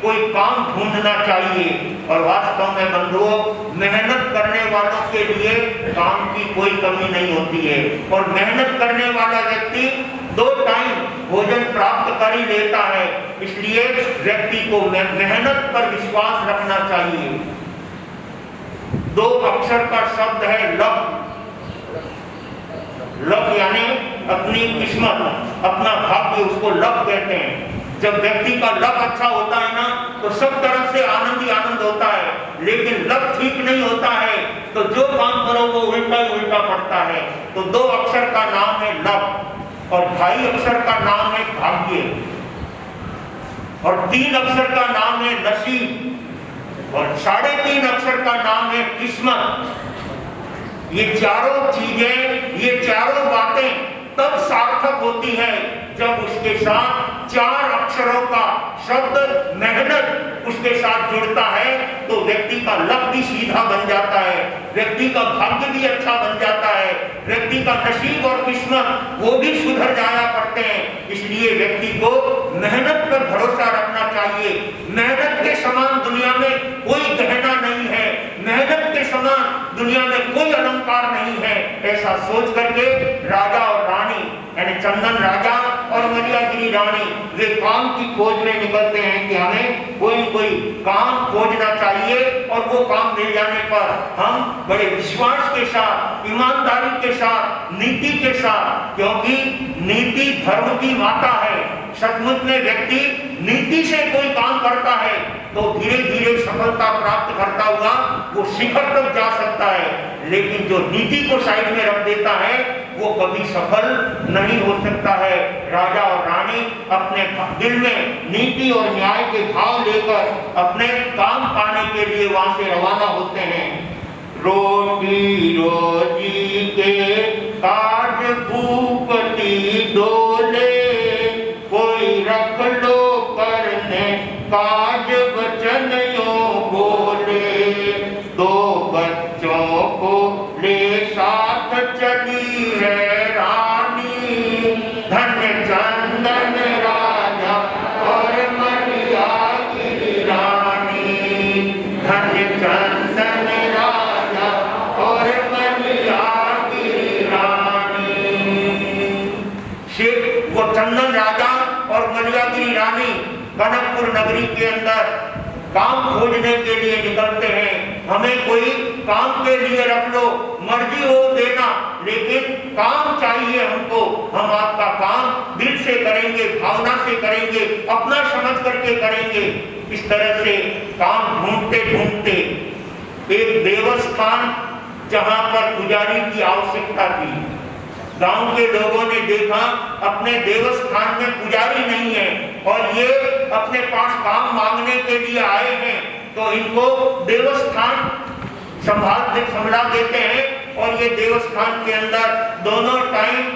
कोई काम ढूंढना चाहिए। और वास्तव में बंधुओं, मेहनत करने वालों के लिए काम की कोई कमी नहीं होती है और मेहनत करने वाला व्यक्ति 2 टाइम भोजन प्राप्त कर ही लेता है। इसलिए व्यक्ति को मेहनत पर विश्वास रखना चाहिए। 2 अक्षर का शब्द है लक। लक यानी अपनी किस्मत, अपना भाग्य, उसको लक कहते हैं। जब व्यक्ति का लक अच्छा होता है ना तो सब तरफ से आनंद ही आनंद होता है, लेकिन लक ठीक नहीं होता है तो जो काम करो वो उल्टा ही उल्टा पड़ता है। तो 2 अक्षर का नाम है लक और 2.5 अक्षर का नाम है भाग्य और 3 अक्षर का नाम है नसीब और 3.5 अक्षर का नाम है किस्मत। ये चारों चीजें, ये चारों बातें तब सार्थक होती है जब उसके साथ 4 अक्षरों का शब्द मेहनत उसके साथ जुड़ता है, तो व्यक्ति का लक भी सीधा बन जाता है, व्यक्ति का भाग्य भी अच्छा बन जाता है, व्यक्ति का नसीब और किस्मत वो भी सुधर जाया करते हैं। इसलिए व्यक्ति को मेहनत पर भरोसा रखना चाहिए। मेहनत के समान दुनिया में कोई गहना नहीं है, मेहनत के समान दुनिया में कोई अलंकार नहीं है। ऐसा सोच करके राजा और रानी यानी चंदन राजा और मलियागिरी रानी वे काम की खोज में निकलते हैं कि हमें कोई काम खोजना चाहिए और वो काम मिल जाने पर हम बड़े विश्वास के साथ, ईमानदारी के साथ, नीति के साथ, क्योंकि नीति धर्म की माता है। सचमुच में व्यक्ति नीति से कोई काम करता है तो धीरे धीरे सफलता प्राप्त करता हुआ वो शिखर तक जा सकता है, लेकिन जो नीति को साइड में रख देता है वो कभी सफल नहीं हो सकता है। राजा और रानी अपने दिल में नीति और न्याय के भाव लेकर अपने काम पाने के लिए वहां से रवाना होते हैं। रोटी रोजी के काज भूपति डोले, कोई रख लो करने काज वचन यो बोले। 2 बच्चों को ले साथ चली है रानी, धन्य चंदन राजा और मलियागिरी रानी, धन्य चंदन राजा और मलियागिरी रानी। वो चंदन राजा और मलियागिरी रानी कनकपुर नगरी के अंदर काम खोजने के लिए निकलते हैं। हमें कोई काम के लिए रख लो, मर्जी हो देना, लेकिन काम चाहिए हमको। हम आपका काम दिल से करेंगे, भावना से करेंगे, अपना समझ करके करेंगे। इस तरह से काम ढूंढते ढूंढते एक देवस्थान जहां पर पुजारी की आवश्यकता थी, गांव के लोगों ने देखा अपने देवस्थान में पुजारी नहीं है और ये अपने पास काम मांगने के लिए आए हैं, तो इनको देवस्थान संभाला देते हैं और ये देवस्थान के अंदर दोनों टाइम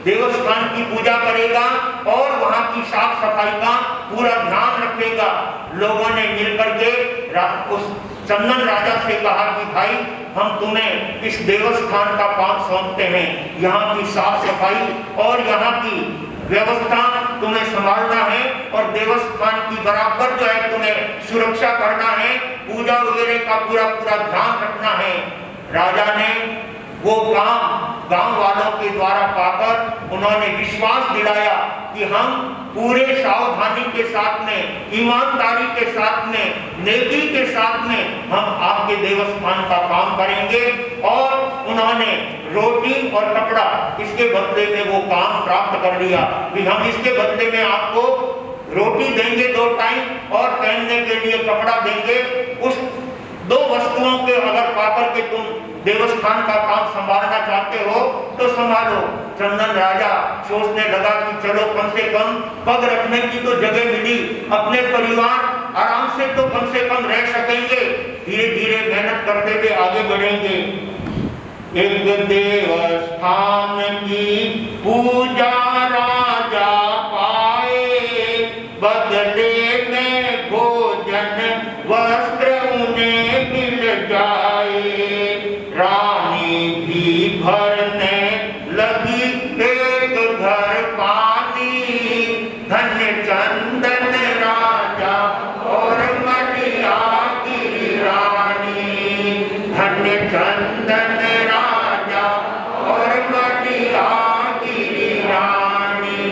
देवस्थान की पूजा करेगा और वहां की साफ सफाई का पूरा ध्यान रखेगा। लोगों ने मिलकर के उस चंदन राजा से कहा कि भाई हम तुम्हें इस देवस्थान का काम सौंपते हैं, यहाँ की साफ सफाई और यहाँ की व्यवस्था तुम्हें संभालना है और देवस्थान की बराबर जो है तुम्हें सुरक्षा करना है, पूजा वगैरह का पूरा ध्यान रखना है। राजा ने वो काम गांव वालों के द्वारा पाकर उन्होंने विश्वास दिलाया कि हम पूरे सावधानी के साथ में, ईमानदारी के साथ में, नेकी के साथ में हम आपके देवस्थान का काम करेंगे। और उन्होंने रोटी और कपड़ा इसके बदले में वो काम प्राप्त कर लिया कि हम इसके बदले में आपको रोटी देंगे 2 टाइम और पहनने के लिए कपड़ा देंगे। उस 2 वस्तुओं के अगर पाकर के तुम देवस्थान का काम संभालना चाहते हो तो संभालो। चंदन राजा सोचने लगा कि चलो कम से कम पग रखने की तो जगह मिली, अपने परिवार आराम से तो कम से कम रह सकेंगे। धीरे धीरे मेहनत करते हुए आगे बढ़ेंगे। एक देवस्थान की पूजा राजा पाए, बदले में भोजन वस्त्र उन्हें मिल जाए। रानी भी भरने लगी एक घर पानी, धन्य चंदन राजा और मटिया की रानी, धन्य चंदन राजा और मटिया की रानी।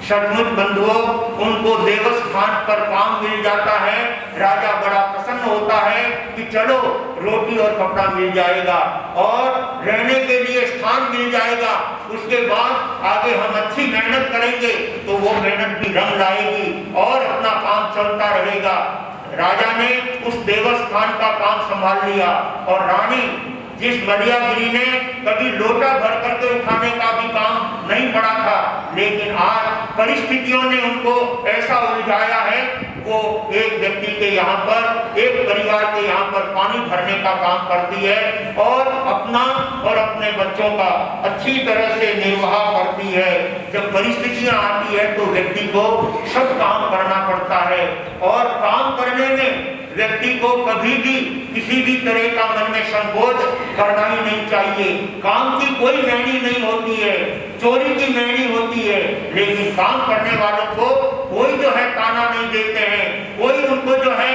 सचमुच बंधुओं, उनको देवस्थान पर काम मिल जाता है। राजा बड़ा प्रसन्न होता है कि चलो रोटी और कपड़ा मिल जाएगा और रहने के लिए स्थान मिल जाएगा। उसके बाद आगे हम अच्छी मेहनत करेंगे तो वो मेहनत भी रंग लाएगी और अपना काम चलता रहेगा। राजा ने उस देवस्थान का काम संभाल लिया और रानी जिस मलियागिरी ने कभी लोटा भर करके उठाने का भी काम नहीं पड़ा था, लेकिन आज परिस्थितियों ने उनको ऐसा उलझाया है, वो एक व्यक्ति के यहाँ पर, एक परिवार के यहाँ पर पानी भरने का काम करती है और अपना और अपने बच्चों का अच्छी तरह से निर्वाह करती है। जब परिस्थितियां आती है तो व्यक्ति को सब काम करना पड़ता है और काम करने में व्यक्ति को कभी भी किसी भी तरह का मन में संकोच करना ही नहीं चाहिए। काम की कोई मैनी नहीं होती है, चोरी की मैनी होती है, लेकिन काम करने वालों को कोई जो है ताना नहीं देते हैं, कोई उनको जो है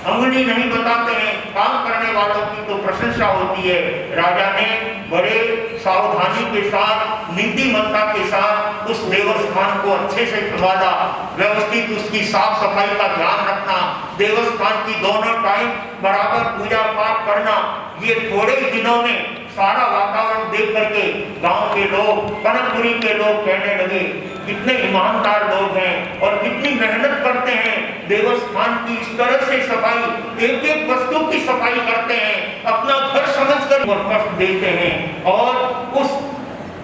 अंगुली नहीं बताते हैं। काम करने वालों की तो प्रशंसा होती है। राजा ने बड़े सावधानी के साथ, नीतिमत्ता के साथ उस देवस्थान को अच्छे से संभाला। व्यवस्थित उसकी साफ सफाई का ध्यान रखना, देवस्थान की दोनों टाइम बराबर पूजा पाठ करना, ये थोड़े ही दिनों में सारा वातावरण देख करके गांव के लोग, कनकपुरी के लोग कहने लगे कितने ईमानदार लोग हैं और कितनी मेहनत करते हैं। देवस्थान की इस तरह से सफाई, एक एक वस्तु की सफाई करते हैं, अपना घर समझकर कष्ट देते हैं और उस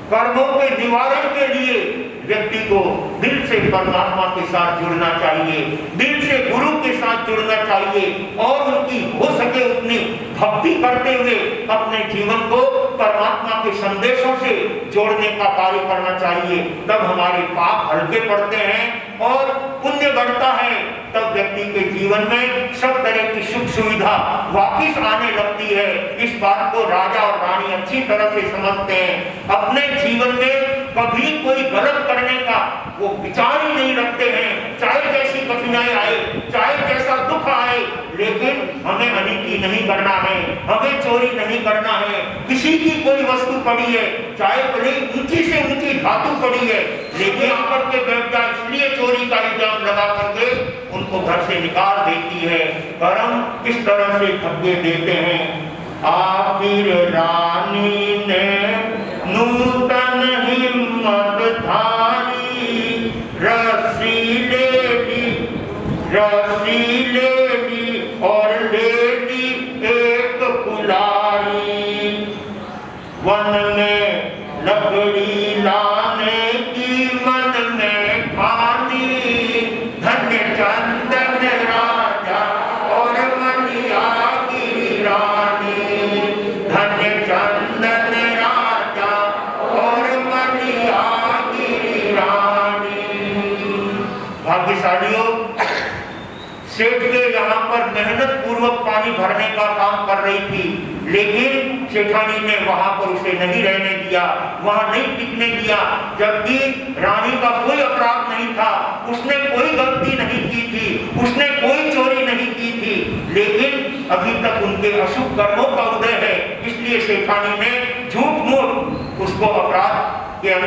कर्मों के निवारण के लिए व्यक्ति को दिल से परमात्मा के साथ जुड़ना चाहिए, दिल से गुरु के साथ जुड़ना चाहिए और उनकी हो सके उतनी भक्ति करते हुए अपने जीवन को परमात्मा के संदेशों से जोड़ने का कार्य करना चाहिए। तब हमारे पाप हल्के पड़ते हैं और पुण्य बढ़ता है। तब व्यक्ति के जीवन में सब तरह की सुख सुविधा वापिस आने लगती है। इस बात को राजा और रानी अच्छी तरह से समझते हैं। अपने जीवन में कभी कोई गलत करने का वो विचार ही नहीं रखते हैं, चाहे जैसी कठिनाई आए, चाहे जैसा दुख आए, लेकिन हमें अनिति नहीं करना है, हमें चोरी नहीं करना है। किसी की कोई वस्तु पड़ी है, चाहे भले ऊंची से ऊंची धातु पड़ी है, लेकिन आकर के बैठ जाए, इसलिए चोरी का इल्जाम लगा करके उनको घर से निकाल देती है। कर्म इस तरह से धक्के देते हैं। आखिर रानी ने नूतन हिम्मत धारी, रस्सी ले ली और ले ली एक कुल्हाड़ी। वन में लकड़ी लाने की मन में ठानी, धन्य चंदन राजा और मनिया की रानी, धन्य चंदन राजा और मनिया की रानी। भाग्यशालियों, सेठ के यहाँ पर मेहनत पूर्वक पानी भरने का काम कर रही थी, लेकिन सेठानी ने वहां पर उसे नहीं रहने दिया, वहां नहीं टिकने दिया। जबकि रानी का कोई अपराध नहीं था, उसने कोई गलती नहीं की थी, उसने कोई चोरी नहीं की थी, लेकिन अभी तक उनके अशुभ कर्मों का उदय है। इसलिए सेठानी ने झूठ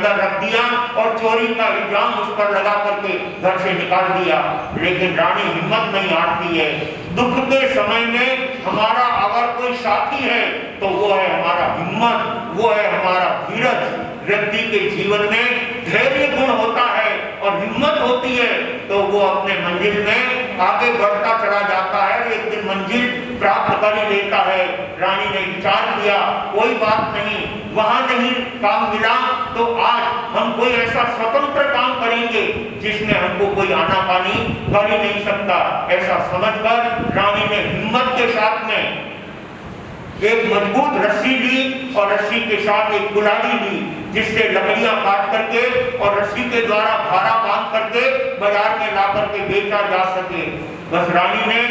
अंदर रख दिया और चोरी का इल्जाम उस पर लगा करके घर से निकाल दिया। लेकिन रानी हिम्मत नहीं हारती है। दुख के समय में हमारा अगर कोई साथी है तो वो है हमारा हिम्मत, वो है हमारा धीरज। व्यक्ति के जीवन में धैर्य गुण होता है और हिम्मत होती है तो वो अपने मंजिल में आगे बढ़ता चला जाता है, एक दिन मंजिल प्राप्त कर ही लेता है। रानी ने विचार किया कोई बात नहीं, वहां नहीं काम मिला तो आज हम कोई ऐसा स्वतंत्र काम करेंगे जिसमें हमको कोई आना पानी कर ही नहीं सकता। ऐसा समझकर रानी ने हिम्मत के साथ में एक मजबूत रस्सी ली और रस्सी के साथ एक कुल्हाड़ी ली जिससे लकड़ियां काट करके और रस्सी के द्वारा भारा बांध करके बाजार में ला करके बेचा जा सके। बस रानी ने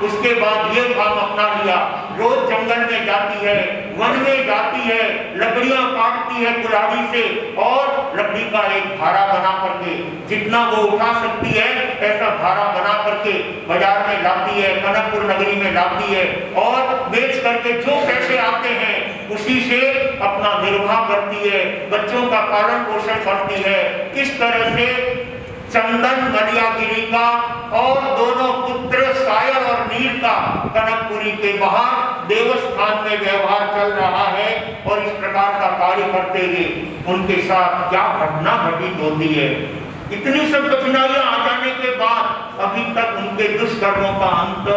उसके बाद ये काम अपना लिया, रोज जंगल में जाती है, वन में जाती है, लकड़ियां काटती है कुल्हाड़ी से और लकड़ी का एक भारा बना करके जितना वो उठा सकती है ऐसा भारा बना करके बाजार में लाती है, कनकपुर नगरी में लाती है और बेच करके जो पैसे आते हैं उसी से अपना निर्वाह करती है, बच्चों का पालन पोषण करती है। इस तरह से चंदन मलियागिरी का और दोनों पुत्र सायर और नील का कनकपुरी के बाहर देवस्थान में व्यवहार चल रहा है। और इस प्रकार का कार्य करते हुए उनके साथ क्या घटना घटित होती है। इतनी सब कठिनाइयां आ जाने के बाद अभी तक उनके दुष्कर्मों का अंत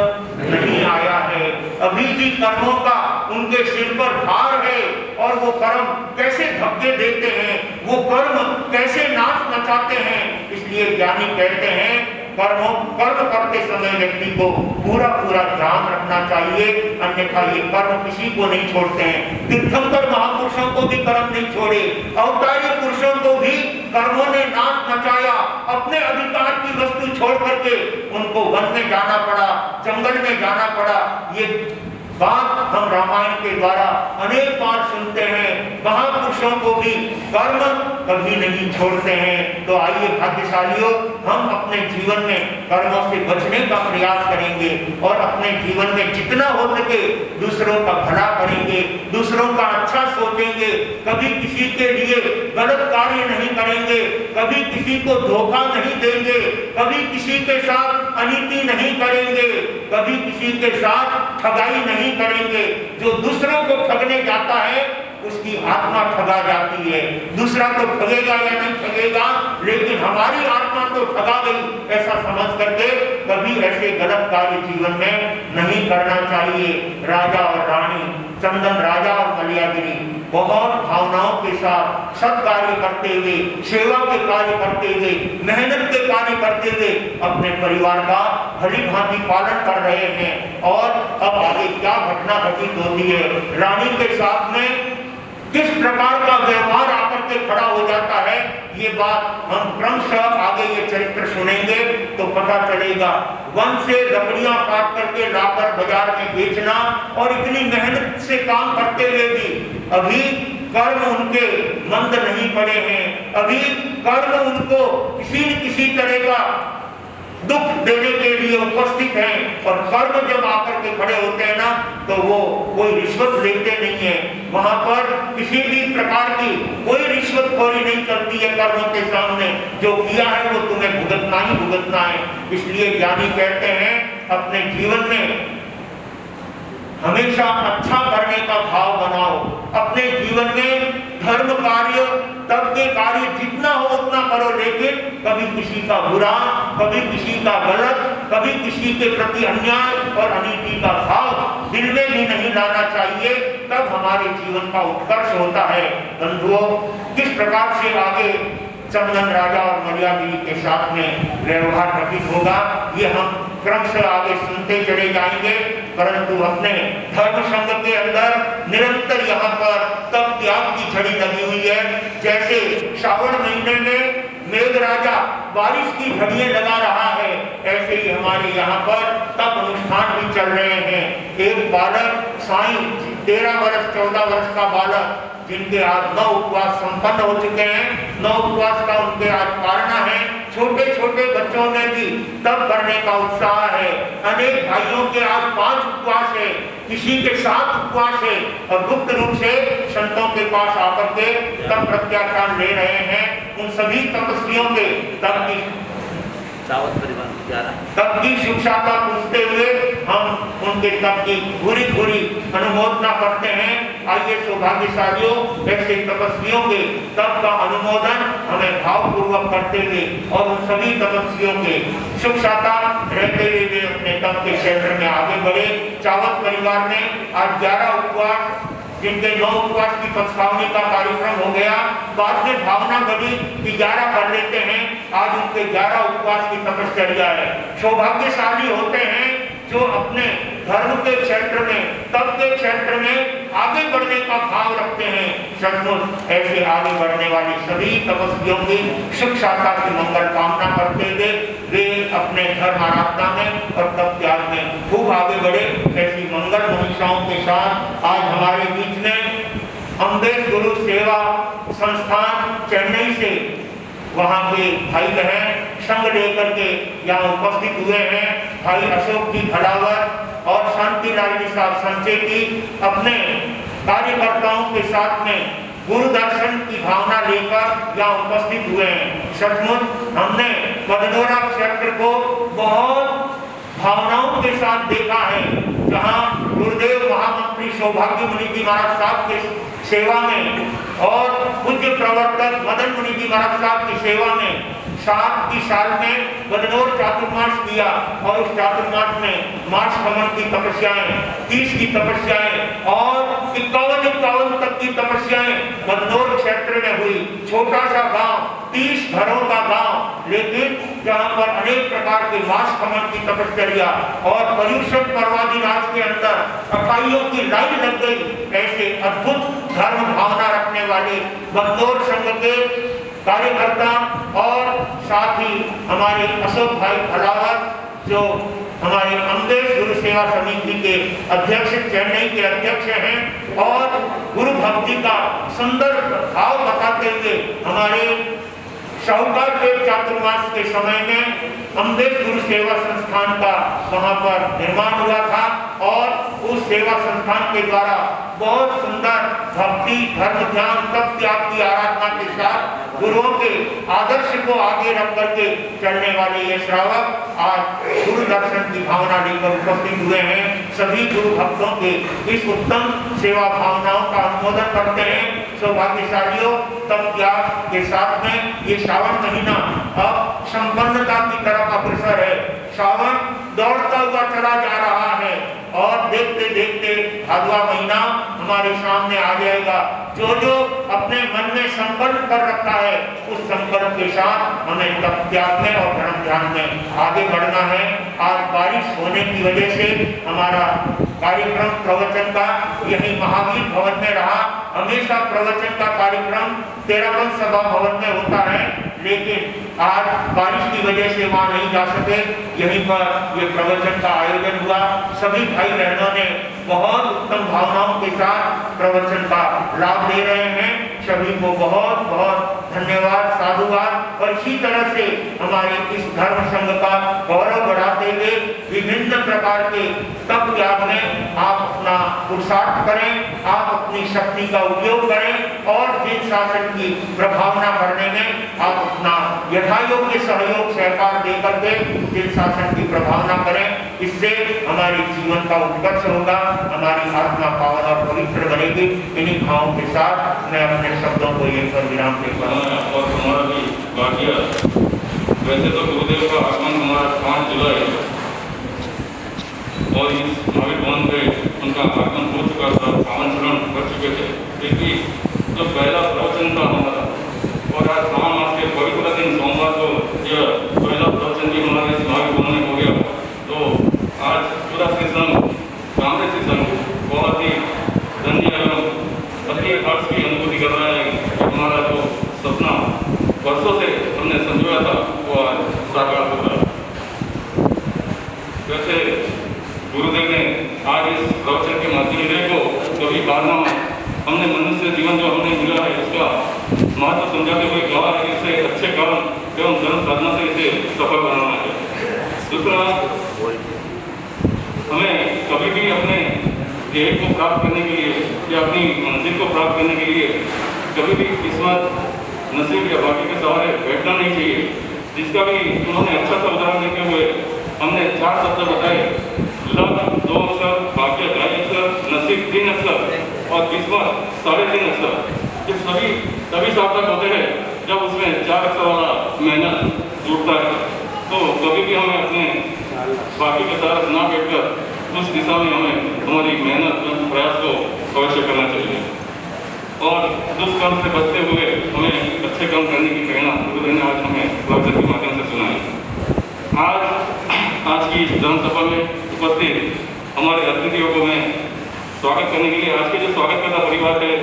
नहीं आया है, अभी भी कर्मों का उनके सिर पर भार है और वो कर्म कैसे धक्के देते हैं, वो कर्म कैसे नाश मचाते हैं। इसलिए ज्ञानी कहते हैं कर्म करते समय व्यक्ति को पूरा ध्यान रखना चाहिए, अन्यथा ये कर्म किसी को नहीं छोड़ते हैं। तीर्थंकर महापुरुषों को भी कर्म नहीं छोड़े, अवतारी पुरुषों को भी कर्मों ने नाश मचाया, अपने अधिकार की वस्तु छोड़ करके उनको वन में जाना पड़ा, जंगल में जाना पड़ा। ये बात हम रामायण के द्वारा अनेक बार सुनते हैं। महापुरुषों को भी कर्म कभी नहीं छोड़ते हैं। तो आइए भाग्यशालियों, हम अपने जीवन में कर्मों से बचने का प्रयास करेंगे और अपने जीवन में जितना हो सके दूसरों का भला करेंगे, दूसरों का अच्छा सोचेंगे, कभी किसी के लिए गलत कार्य नहीं करेंगे, कभी किसी को धोखा नहीं देंगे, कभी किसी के साथ अनीति नहीं करेंगे, कभी किसी के साथ ठगाई नहीं करेंगे। जो दूसरों को ठगने जाता है उसकी आत्मा ठगा जाती है। दूसरा तो ठगेगा या नहीं ठगेगा, लेकिन हमारी आत्मा तो ठगा गई ऐसा समझ करके कभी ऐसे गलत कार्य जीवन में नहीं करना चाहिए। राजा और रानी, चंदन राजा और मलियागिरी बहुत भावनाओं के साथ सब कार्य करते हुए, सेवा के कार्य करते हुए, मेहनत के कार्य करते हुए अपने परिवार का भली भांति पालन कर रहे हैं। और अब आगे क्या घटना घटित होती है, रानी के साथ में किस प्रकार का व्यवहार आकर के खड़ा हो जाता है, ये बात हम क्रमशः आगे ये चरित्र सुनेंगे तो पता चलेगा। वन से लकड़ियां काट करके लाकर बाजार में बेचना और इतनी मेहनत से काम करते हुए भी अभी कर्म उनके मंद नहीं पड़े हैं, अभी कर्म उनको किसी न किसी तरह का दुख देने के लिए उपस्थित हैं। और कर्म जब आकर के खड़े होते हैं ना तो वो कोई रिश्वत लेते नहीं है, वहां पर किसी भी प्रकार की कोई रिश्वतखोरी नहीं चलती है। कर्मों के सामने जो किया है वो तुम्हें भुगतना ही भुगतना है। इसलिए ज्ञानी कहते हैं अपने जीवन में हमेशा अच्छा करने का भाव बनाओ, अपने जीवन में धर्म कार्य, तब के कार्य जितना हो उतना करो, लेकिन कभी किसी का बुरा, कभी किसी का गलत, कभी किसी के प्रति अन्याय और अनीति का भाव दिल में भी नहीं लाना चाहिए। तब हमारे जीवन का उत्कर्ष होता है। बंधुओं, किस प्रकार से आगे चंदन राजा और मलियागिरी के साथ में व्यवहार घटित होगा ये हम क्रमशः आगे सुनते चले जाएंगे। परंतु अपने धर्म संघ के अंदर निरंतर यहाँ पर तप त्याग की झड़ी लगी हुई है। जैसे श्रावण महीने में मेघ राजा बारिश की झड़ियां लगा रहा है, ऐसे ही हमारे यहाँ पर तप अनुष्ठान भी चल रहे हैं। एक बालक साईं 13 वर्ष 14 वर्ष का बालक जिनके आज 9 उपवास संपन्न हो चुके हैं, 9 उपवास का उनके आज पारना है। छोटे छोटे बच्चों में भी तप करने का उत्साह है। अनेक भाइयों के आज 5 उपवास है, किसी के 7 उपवास है और गुप्त रूप से संतों के पास आकर के तप प्रत्याख्यान ले रहे हैं, उन सभी तपस्वियों के तप की शिक्षा का पूछते हुए हम उनके तप की पूरी पूरी अनुमोदना करते हैं। आइए सौभाग्यशालियों, ऐसे तपस्वियों के तप का अनुमोदन हमें भावपूर्वक करते हुए और उन सभी तपस्वियों के शिक्षाता रहते हुए वे अपने तप के क्षेत्र में आगे बढ़े। चावत परिवार ने आज 11 उपवास, जिनके 9 उपवास की पछतावनी का कार्यक्रम हो गया, बाद में भावना बढ़ी कि 11 कर लेते हैं। आज उनके 11 उपवास की तपश्चर्या है। सौभाग्यशाली होते हैं जो अपने धर्म के क्षेत्र में, तप के क्षेत्र में आगे बढ़ने का भाव रखते हैं। सचमुच ऐसे आगे बढ़ने वाली सभी तपस्वियों की शिक्षाता की मंगल कामना करते हुए वे अपने धर्म आराधना में और तप त्याग में खूब आगे बढ़े। ऐसी मंगल मनीषाओं के साथ आज हमारे बीच में अमृत गुरु सेवा संस्थान चेन्नई से वहाँ के भाई बहन संग लेकर के यहाँ उपस्थित हुए हैं। भाई अशोक जी भलावर और शांति लाल जी साहब संचेती अपने कार्यकर्ताओं के साथ में गुरु दर्शन की भावना लेकर यहाँ उपस्थित हुए हैं। सचमुच हमने बदनौरा क्षेत्र को बहुत भावनाओं के साथ देखा है, जहाँ गुरुदेव महामंत्री सौभाग्य मुनि जी महाराज साहब के सेवा में और पूज्य प्रवर्तक मदन मुनि जी महाराज साहब की सेवा में 7 की साल में बदनौर चातुर्मास किया और उस चातुर्मास में मास कमल की तपस्याएं, 30 की तपस्याएं और 51 तक की तपस्याएं बदनौर क्षेत्र में हुई। छोटा सा गांव, 30 घरों का गांव, लेकिन जहां पर अनेक प्रकार के मास कमल की तपस्या और पर्युषण पर्वादि राज के अंदर अकाइयों की लाइन लग गई। ऐसे अद्भुत धर्म भावना रखने वाले बदनौर संघ के कार्यकर्ता और साथ ही हमारे अशोक भाई भलावर जो हमारे अमृत गुरु सेवा समिति के अध्यक्ष, चेन्नई के अध्यक्ष हैं और गुरु भक्ति का सुंदर भाव बताते हुए हमारे शाहूकार के चातुर्मास के समय में अमृत गुरु सेवा संस्थान का वहां पर निर्माण हुआ था और उस सेवा संस्थान के द्वारा बहुत सुंदर भक्ति, धर्म, ध्यान, तप त्याग की आराधना के साथ गुरुओं के आदर्श को आगे रख करके चलने वाले ये श्रावक आज गुरु दर्शन की भावना लेकर उपस्थित हुए हैं। सभी गुरु भक्तों के इस उत्तम सेवा भावनाओं का अनुमोदन करते हैं। सौभाग्यशालियों, तप त्याग के साथ में ये श्रावण महीना अब संपन्नता की तरफ अग्रसर है। श्रावण दौड़ता हुआ चला जा रहा है और देखते देखते भादवा महीना हमारे सामने आ जाएगा। जो जो अपने मन में संकल्प कर रखा है उस संकल्प के साथ हमें तप त्याग में और धर्म ध्यान में आगे बढ़ना है। आज बारिश होने की वजह से हमारा कार्यक्रम प्रवचन का यही महावीर भवन में रहा। हमेशा प्रवचन का कार्यक्रम तेरापन सभा भवन में होता है, लेकिन आज बारिश की वजह से वहां नहीं जा सके। यहीं पर ये प्रवचन का आयोजन हुआ। सभी भाई बहनों ने बहुत उत्तम भावनाओं के साथ प्रवचन का लाभ ले रहे हैं। सभी को बहुत बहुत धन्यवाद, साधुवाद। और इसी तरह से हमारे इस धर्म संघ का गौरव बढ़ाते हुए विभिन्न प्रकार के तप त्याग में आप अपना पुरुषार्थ करें, आप अपनी शक्ति का उपयोग करें और जिन शासन की प्रभावना करने में आप अपना यथायोग्य सहयोग सहकार दे करके जिन शासन की प्रभावना करें। इससे हमारे जीवन का उत्कर्ष होगा, हमारी आत्मा पावन और पवित्र बनेगी। इन्हीं भावों के साथ मैं अपने शब्दों को ये पर विराम देता हूँ। और हमारा भी भाग्य, वैसे तो गुरुदेव का आगमन हमारा 5 जुलाई और इस महावीर भवन पे उनका आगमन हो चुका था, पावन चरण कर चुके थे। लेकिन जो पहला प्रवचन था हमारा और आज श्रावण मास के पवित्र दिन सोमवार को यह पहला प्रवचन भी हमारे इस महावीर भवन में हो गया, तो आज पूरा संघ, कांग्रेसी संघ बहुत ही धन्य एवं अति हर्ष की अनुभूति कर रहा है कि हमारा जो सपना वर्षों से हमने संजोया था वो आज साकार हो रहा है। वैसे गुरुदेव ने आज इस प्रवचन के माध्यम को कभी बारना हमने मनुष्य जीवन जो हमें मिला है उसका महत्व समझाते हुए कहा है कि इसे अच्छे कर्म एवं धर्म साधना से इसे सफल बनाना है। दूसरा, हमें कभी भी अपने ध्येय को प्राप्त करने के लिए या अपनी मंजिल को प्राप्त करने कभी भी किस्मत नसीब या भाग्य के सहारे बैठना नहीं चाहिए, जिसका भी उन्होंने अच्छा सा उदाहरण देते हुए हमने 4 शब्द बताए, लक 2 अक्षर, भाग्य 2 अक्षर, नसीब 3 अक्षर और किस्मत 3.5 अक्षर। ये सभी तभी सार्थक होते हैं जब उसमें 4 अक्षर वाला मेहनत जुड़ता है। तो कभी भी हमें अपने बाकी के साथ ना बैठकर उस दिशा में हमें हमारी मेहनत प्रयास को अवश्य करना चाहिए और दुष्कर्म से बचते हुए हमें अच्छे काम करने की प्रेरणा गुरुदेव ने आज हमें प्रवचन के माध्यम से सुनाई। आज की इस जनसभा में उपस्थित हमारे अतिथियों को मैं स्वागत करने के लिए आज के जो स्वागत करता परिवार है,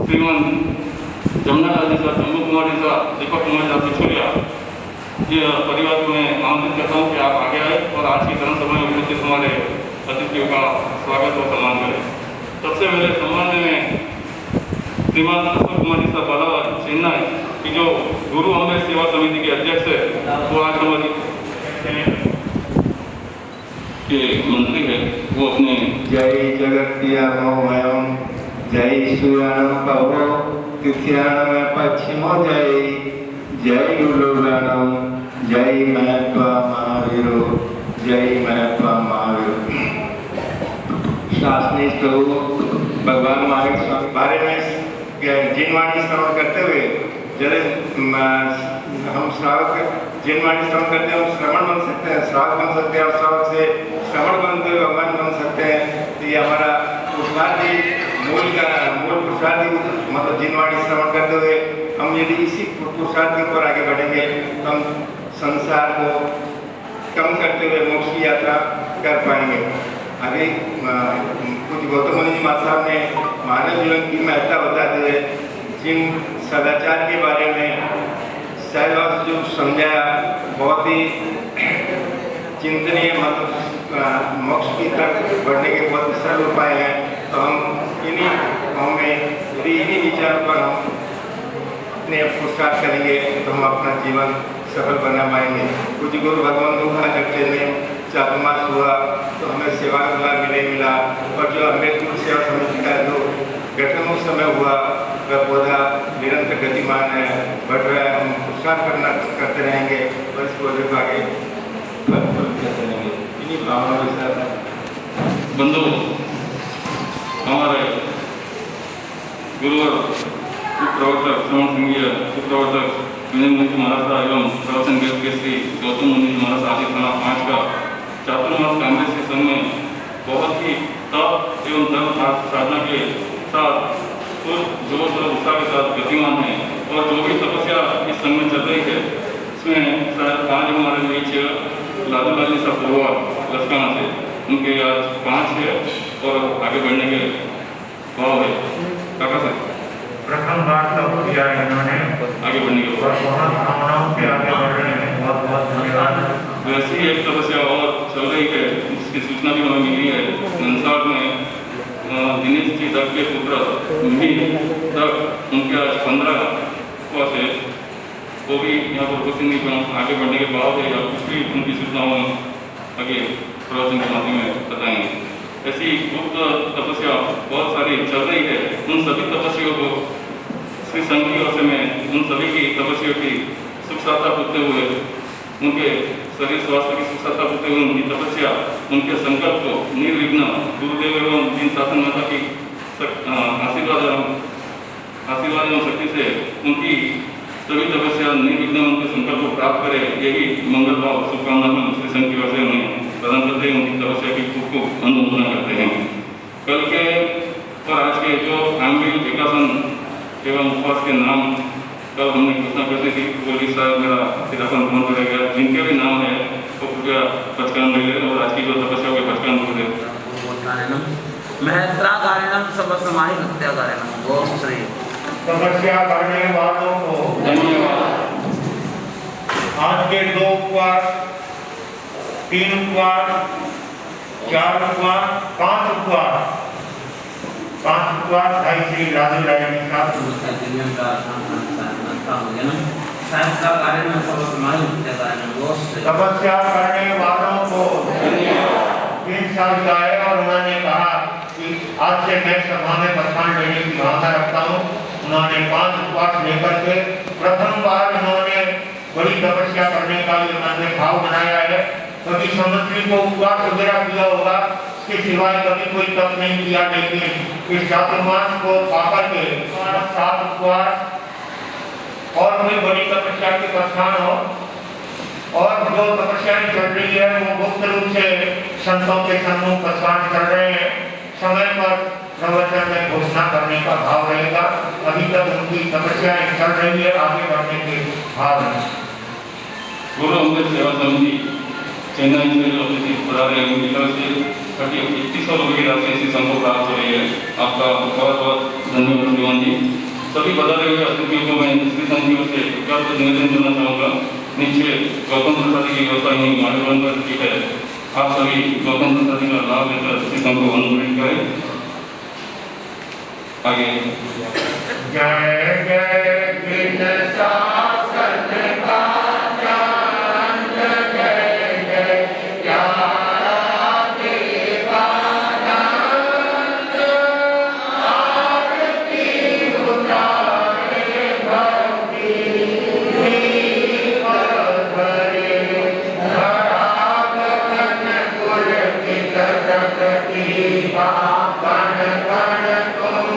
श्रीमान जमुना लाल जी साहब, शंभू कुमार जी साहब, दीपक कुमार साहब पिछोरिया, ये परिवार को मैं आमंत्रित करता हूँ कि आप आगे आए और आज की जनसभा में उपस्थित हमारे अतिथियों का स्वागत और सम्मान करें। सबसे पहले सम्मान में श्रीमान अशोक कुमार जी साहब बालावाल चेन्नई की जो गुरु अम्बेड सेवा समिति के अध्यक्ष है, वो आज हमारी के मंत्री है, वो अपने जय जगत्यामोमयम जय सूर्यानम कहो तिथ्यानम पश्चिमो जय उलोगानम जय महत्वा महावीरो जय महत्वा महावीरो। शासनिक प्रभु भगवान महावीर स्वामी बारे में जिनवाणी श्रवण करते हुए जरे हम श्रावक जिनवाणी श्रवण करते हैं, हम श्रवण बन सकते हैं, श्रावक बन सकते हैं और श्रावक से श्रवण बनते हुए भगवान बन सकते हैं। तो ये हमारा पुरुषार्थी मूल पुरुषार्थी मतलब जिनवाणी श्रवण करते हुए हम यदि इसी पुरुषार्थ के ऊपर आगे बढ़ेंगे तो हम संसार को कम करते हुए मोक्ष की यात्रा कर पाएंगे। अभी कुछ गौतम मुनि जी महाराज साहब ने मानव जीवन की महत्ता बताते हुए जिन सदाचार के बारे में शायद जो समझाया, बहुत ही चिंतनीय मतलब मोक्ष की तरफ बढ़ने के बहुत सरल उपाय हैं। तो हम इन्हीं विचारों पर हम अपने पुरस्कार करेंगे तो हम अपना जीवन सफल बना पाएंगे। कुछ गुरु भगवान को कहा करते में चातुर्मास हुआ तो हमें सेवा का मिला और जो अम्बेडकर सेवा समिति का जो गठन उस समय हुआ वह पौधा निरंतर गतिमान है, बढ़ रहा है। हम पुरस्कार करते रहेंगे और इस पौधे को आगे करते रहेंगे। इन्हीं भावनाओं के साथ बंधु हमारे गुरुवर सुप्रवर्तक श्रवण सिंह, सुप्रवर्तक विनय मुनि महाराज एवं प्रवचन के श्री गौतम मुनि महाराज आदि थाना 5 का चातुर्मास कांग्रेस के संघ में बहुत ही तप एवं धर्म साधना के साथ जोश और उत्साह के साथ गतिमान है और जो भी तपस्या इस संघ में चल रही है उसमें शायद आज हमारे बीच लादू लाल जी साहब परिवार लसकाना से उनके आज 5 है और आगे बढ़ने के भाव है। काका से प्रथम बार तब किया इन्होंने आगे बढ़ने के और बहुत भावनाओं से आगे बढ़ रहे हैं। बहुत बहुत धन्यवाद। वैसी एक तपस्या और चल रही है जिसकी सूचना भी हमें मिली है। संसार में दिनेश जी दत्त के पुत्र तक उनके आज 15 उपवास है, वो भी यहाँ पर उपस्थित नहीं पर आगे बढ़ने के बाद है या कुछ भी उनकी सूचनाओं आगे प्रवचन के माध्यम में बताएंगे। ऐसी गुप्त तपस्या बहुत सारी चल रही है। उन सभी तपस्वियों को श्री संघ की ओर से मैं उन सभी की तपस्वियों की सुख साधना पूछते हुए, उनके शरीर स्वास्थ्य की सुख साधना पूछते हुए, उनकी तपस्या, उनके संकल्प को निर्विघ्न गुरुदेव एवं जिन शासन माता की आशीर्वाद एवं शक्ति से उनकी सभी तपस्या निर्विघ्न उनके संकल्प को प्राप्त करे, यही मंगल भाव शुभकामना हम श्री संघ की ओर से उन्हें प्रदान करते हैं। उनकी तपस्या की खूब अनुमोदना करते हैं। कल के और आज के जो आंगिक विकासन एवं उपवास के नाम कल हमने घोषणा करती थी, बोली साहब मेरा सिरापन फोन करेगा, जिनके भी नाम है वो कृपया पचकान ले लें और आज की जो तपस्या के पचकान हो गए। महत्राकारिणम सब समाहि हत्याकारिणम गो श्री तपस्या करने वालों को धन्यवाद। आज के 2 उपवास, 3 उपवास, 4 उपवास, 5 उपवास, 5 उपवास भाई श्री लादू राय जी साहब तपस्या करने वालों को 3 साल का है और उन्होंने कहा कि आज से मैं सभा में प्रस्थान लेने की भावना रखता हूँ। उन्होंने 5 उपवास लेकर के प्रथम बार उन्होंने बड़ी तपस्या करने का ये मन में भाव बनाया है। कभी समुद्री को उपवास वगैरह किया होगा, इसके सिवाय कभी कोई तप नहीं किया, लेकिन इस चातुर्मास को पाकर के 7 उपवास और कोई बड़ी तपस्या के प्रस्थान हो, और जो तपस्याएं चल रही है वो गुप्त रूप से संतों के सम्मुख प्रस्थान कर रहे हैं। समय पर प्रवचन में घोषणा करने का भाव रहेगा। अभी तक उनकी तपस्याएं चल रही है, आगे बढ़ने के भाव है। गुरु अंगद सेवा समिति चेन्नई से ऑफिस बना रहे हैं, उनकी तरफ से 3100 रुपये की राशि इसी संघ को प्राप्त हो रही है। आपका बहुत बहुत धन्यवाद श्रीमान जी। सभी बता रहे हुए अतिथियों को मैं इसकी संधियों से क्या कुछ निवेदन करना चाहूँगा। नीचे गौतम प्रसाद की व्यवस्था यहीं मान्यवन पर की है। आप सभी गौतम प्रसाद का लाभ लेकर इसी संघ को अनुमोदित करें। आगे जय जय कृष्ण शासन का चांद, जय जय प्यारा देवानंद, आरती उतारे भक्ति दीप भरे, धरा गगन पुलकित प्रकृति कण कण तुम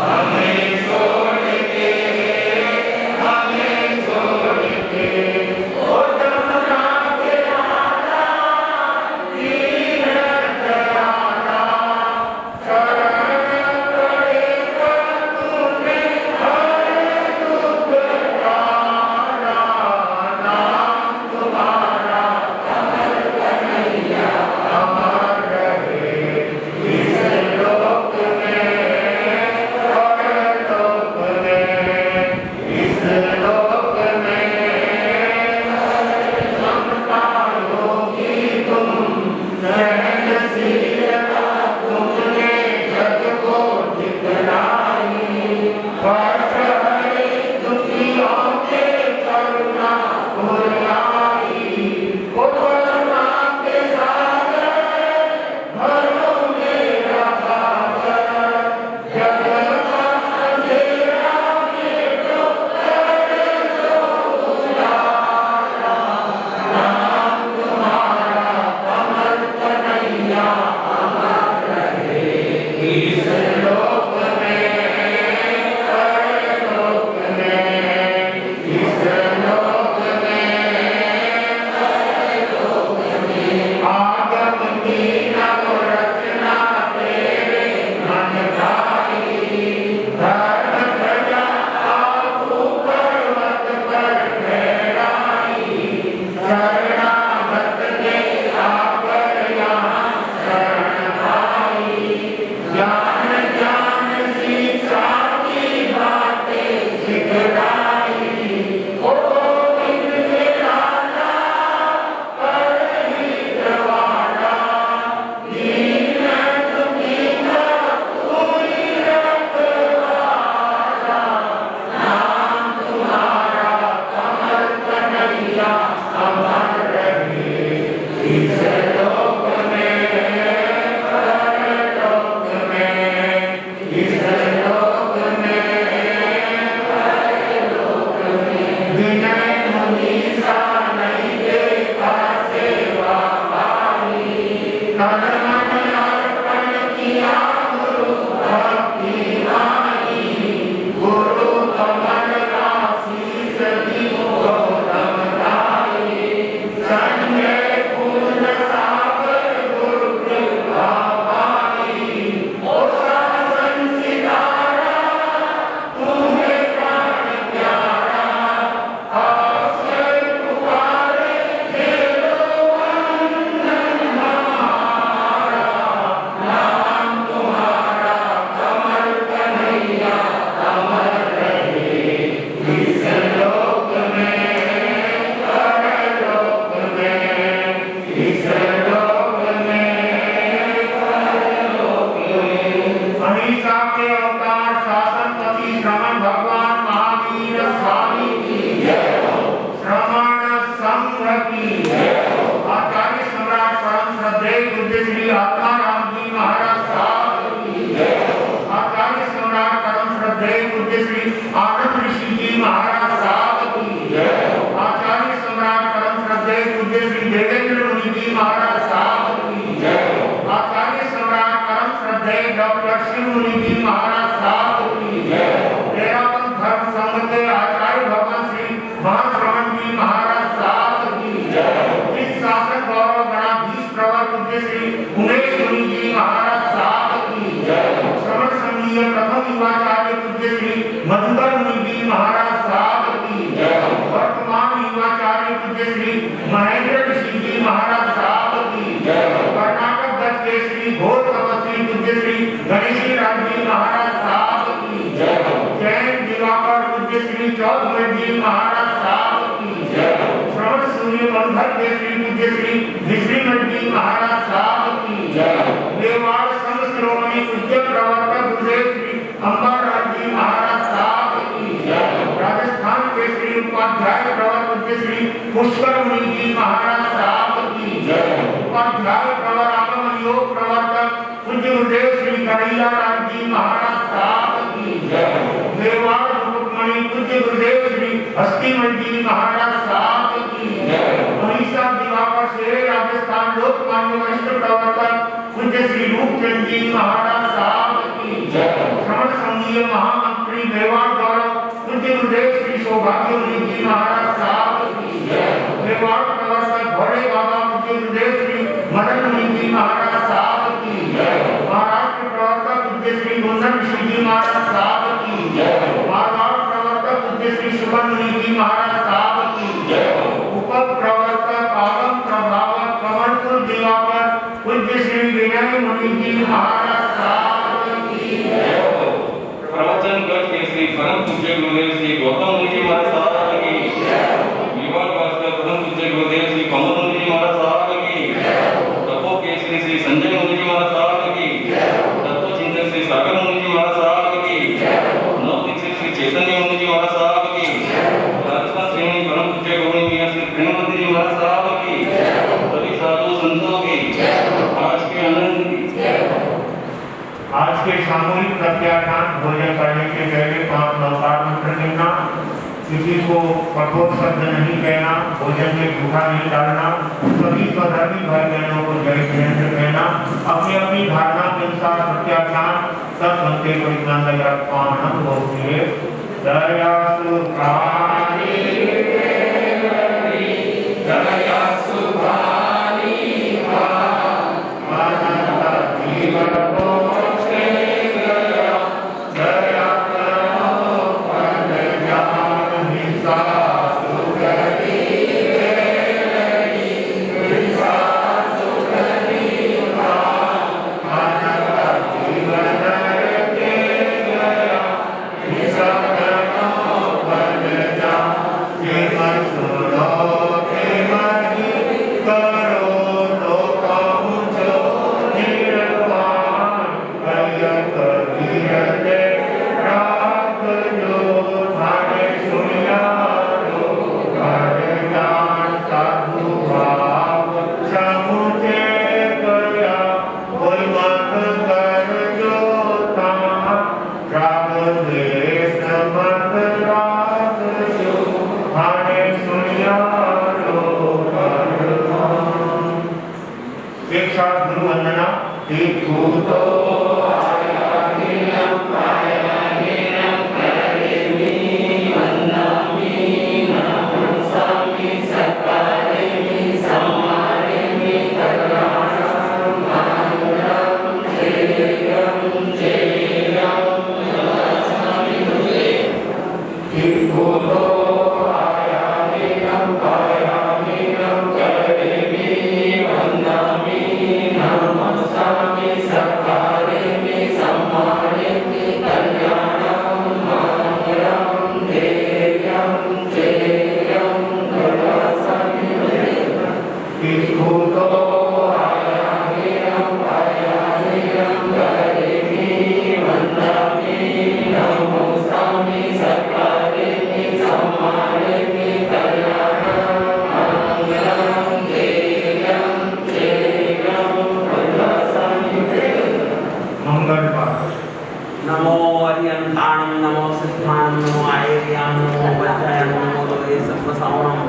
हमें छोड़ के पुष्कर मुनि जी महाराज साहब की उपाध्याय प्रवर आगमन योग प्रवर्तक पूज्य गुरुदेव श्री कन्हैया लाल जी महाराज साहब की मेवाड़ मुकुटमणि पूज्य गुरुदेव श्री हस्तिमल जी महाराज साहब की मनीषा दिवाकर शेर राजस्थान लोकमान्य वरिष्ठ प्रवर्तक पूज्य श्री रूपचंद जी महाराज साहब की श्रवण संघीय महामंत्री मेवाड़ गौरव पूज्य गुरुदेव श्री सौभाग्य मुनि जी महाराज साहब मेवाड़ प्रवर्तक भोले बाबा पूज्य गुरुदेव श्री मदन मुनि जी महाराज साहब की महाराष्ट्र प्रवर्तक पूज्य श्री गुंजन ऋषि जी महाराज साहब की मारवाड़ प्रवर्तक पूज्य श्री सुमन मुनि जी महाराज साहब की उप प्रवर्तक आगम प्रभावक कमलपुर दिवाकर पूज्य श्री विनय मुनि जी महाराज साहब की प्रवचन करके श्री परम पूज्य गुरुदेव श्री गौतम मुनि जी महाराज साहब की गुरुदेव श्री कमल मुनि जी महाराज साहब की तपो केसरी श्री संजय मुनि जी महाराज साहब की तत्व चिंतक श्री सागर मुनि जी महाराज साहब की नव दीक्षित श्री चैतन्य मुनि जी महाराज साहब की राजस्थान श्रेणी परम पूज्य गौरी मियां श्री प्रेमानंद जी महाराज साहब की सभी साधु संतों की आज के आनंद की आज के सामूहिक प्रत्याख्यान भोजन करने के पहले 5 नमस्कार मंत्र कहना, किसी को कठोर शब्द नहीं कहना, भोजन में झूठा नहीं डालना, सभी स्वधर्मी भाई बहनों को जय जयेंद्र कहना, अपनी अपनी धारणा के अनुसार प्रत्याख्यान सब बनते को इतना पावन होती है। दया सुखानी दया सुखानी जीवन जीवन नमो अरियंताणं नमो सिद्धाणं नमो आयर्यां नमो वज्रायं नमो लोके सर्वसावणं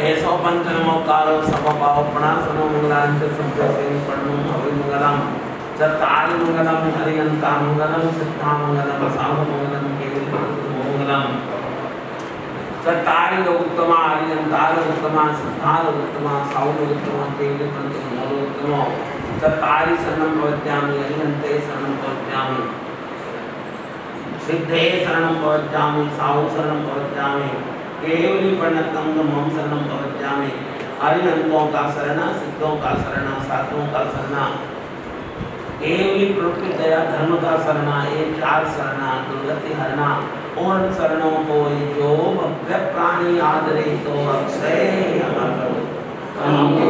ऐसो पंच नमो कालो समपाव प्रणासनो मंगलांच संप्रसेन परणं अभिमंगलम चत्तारि मंगलम अरियंता मंगलम सिद्धा मंगलम साव मंगलम केवल मंगलम चत्तारि उत्तमा अरियंता उत्तमा सिद्धा उत्तमा साव उत्तमा केवल उत्तमा चत्तारि शरणं प्रवद्यामि अरियन्ते शरणं प्रवद्यामि सिद्धे शरणं प्रवद्यामि साहु शरणं प्रवद्यामि केवली प्रणतम मम शरणं प्रवद्यामि अरिहंतों का शरण सिद्धों का शरण साधुओं का शरण केवली प्रकृति दया धर्म का शरण ये चार शरण दुर्गति हरना उन शरणों को जो भव्य प्राणी आदरे तो अक्षय अमर करो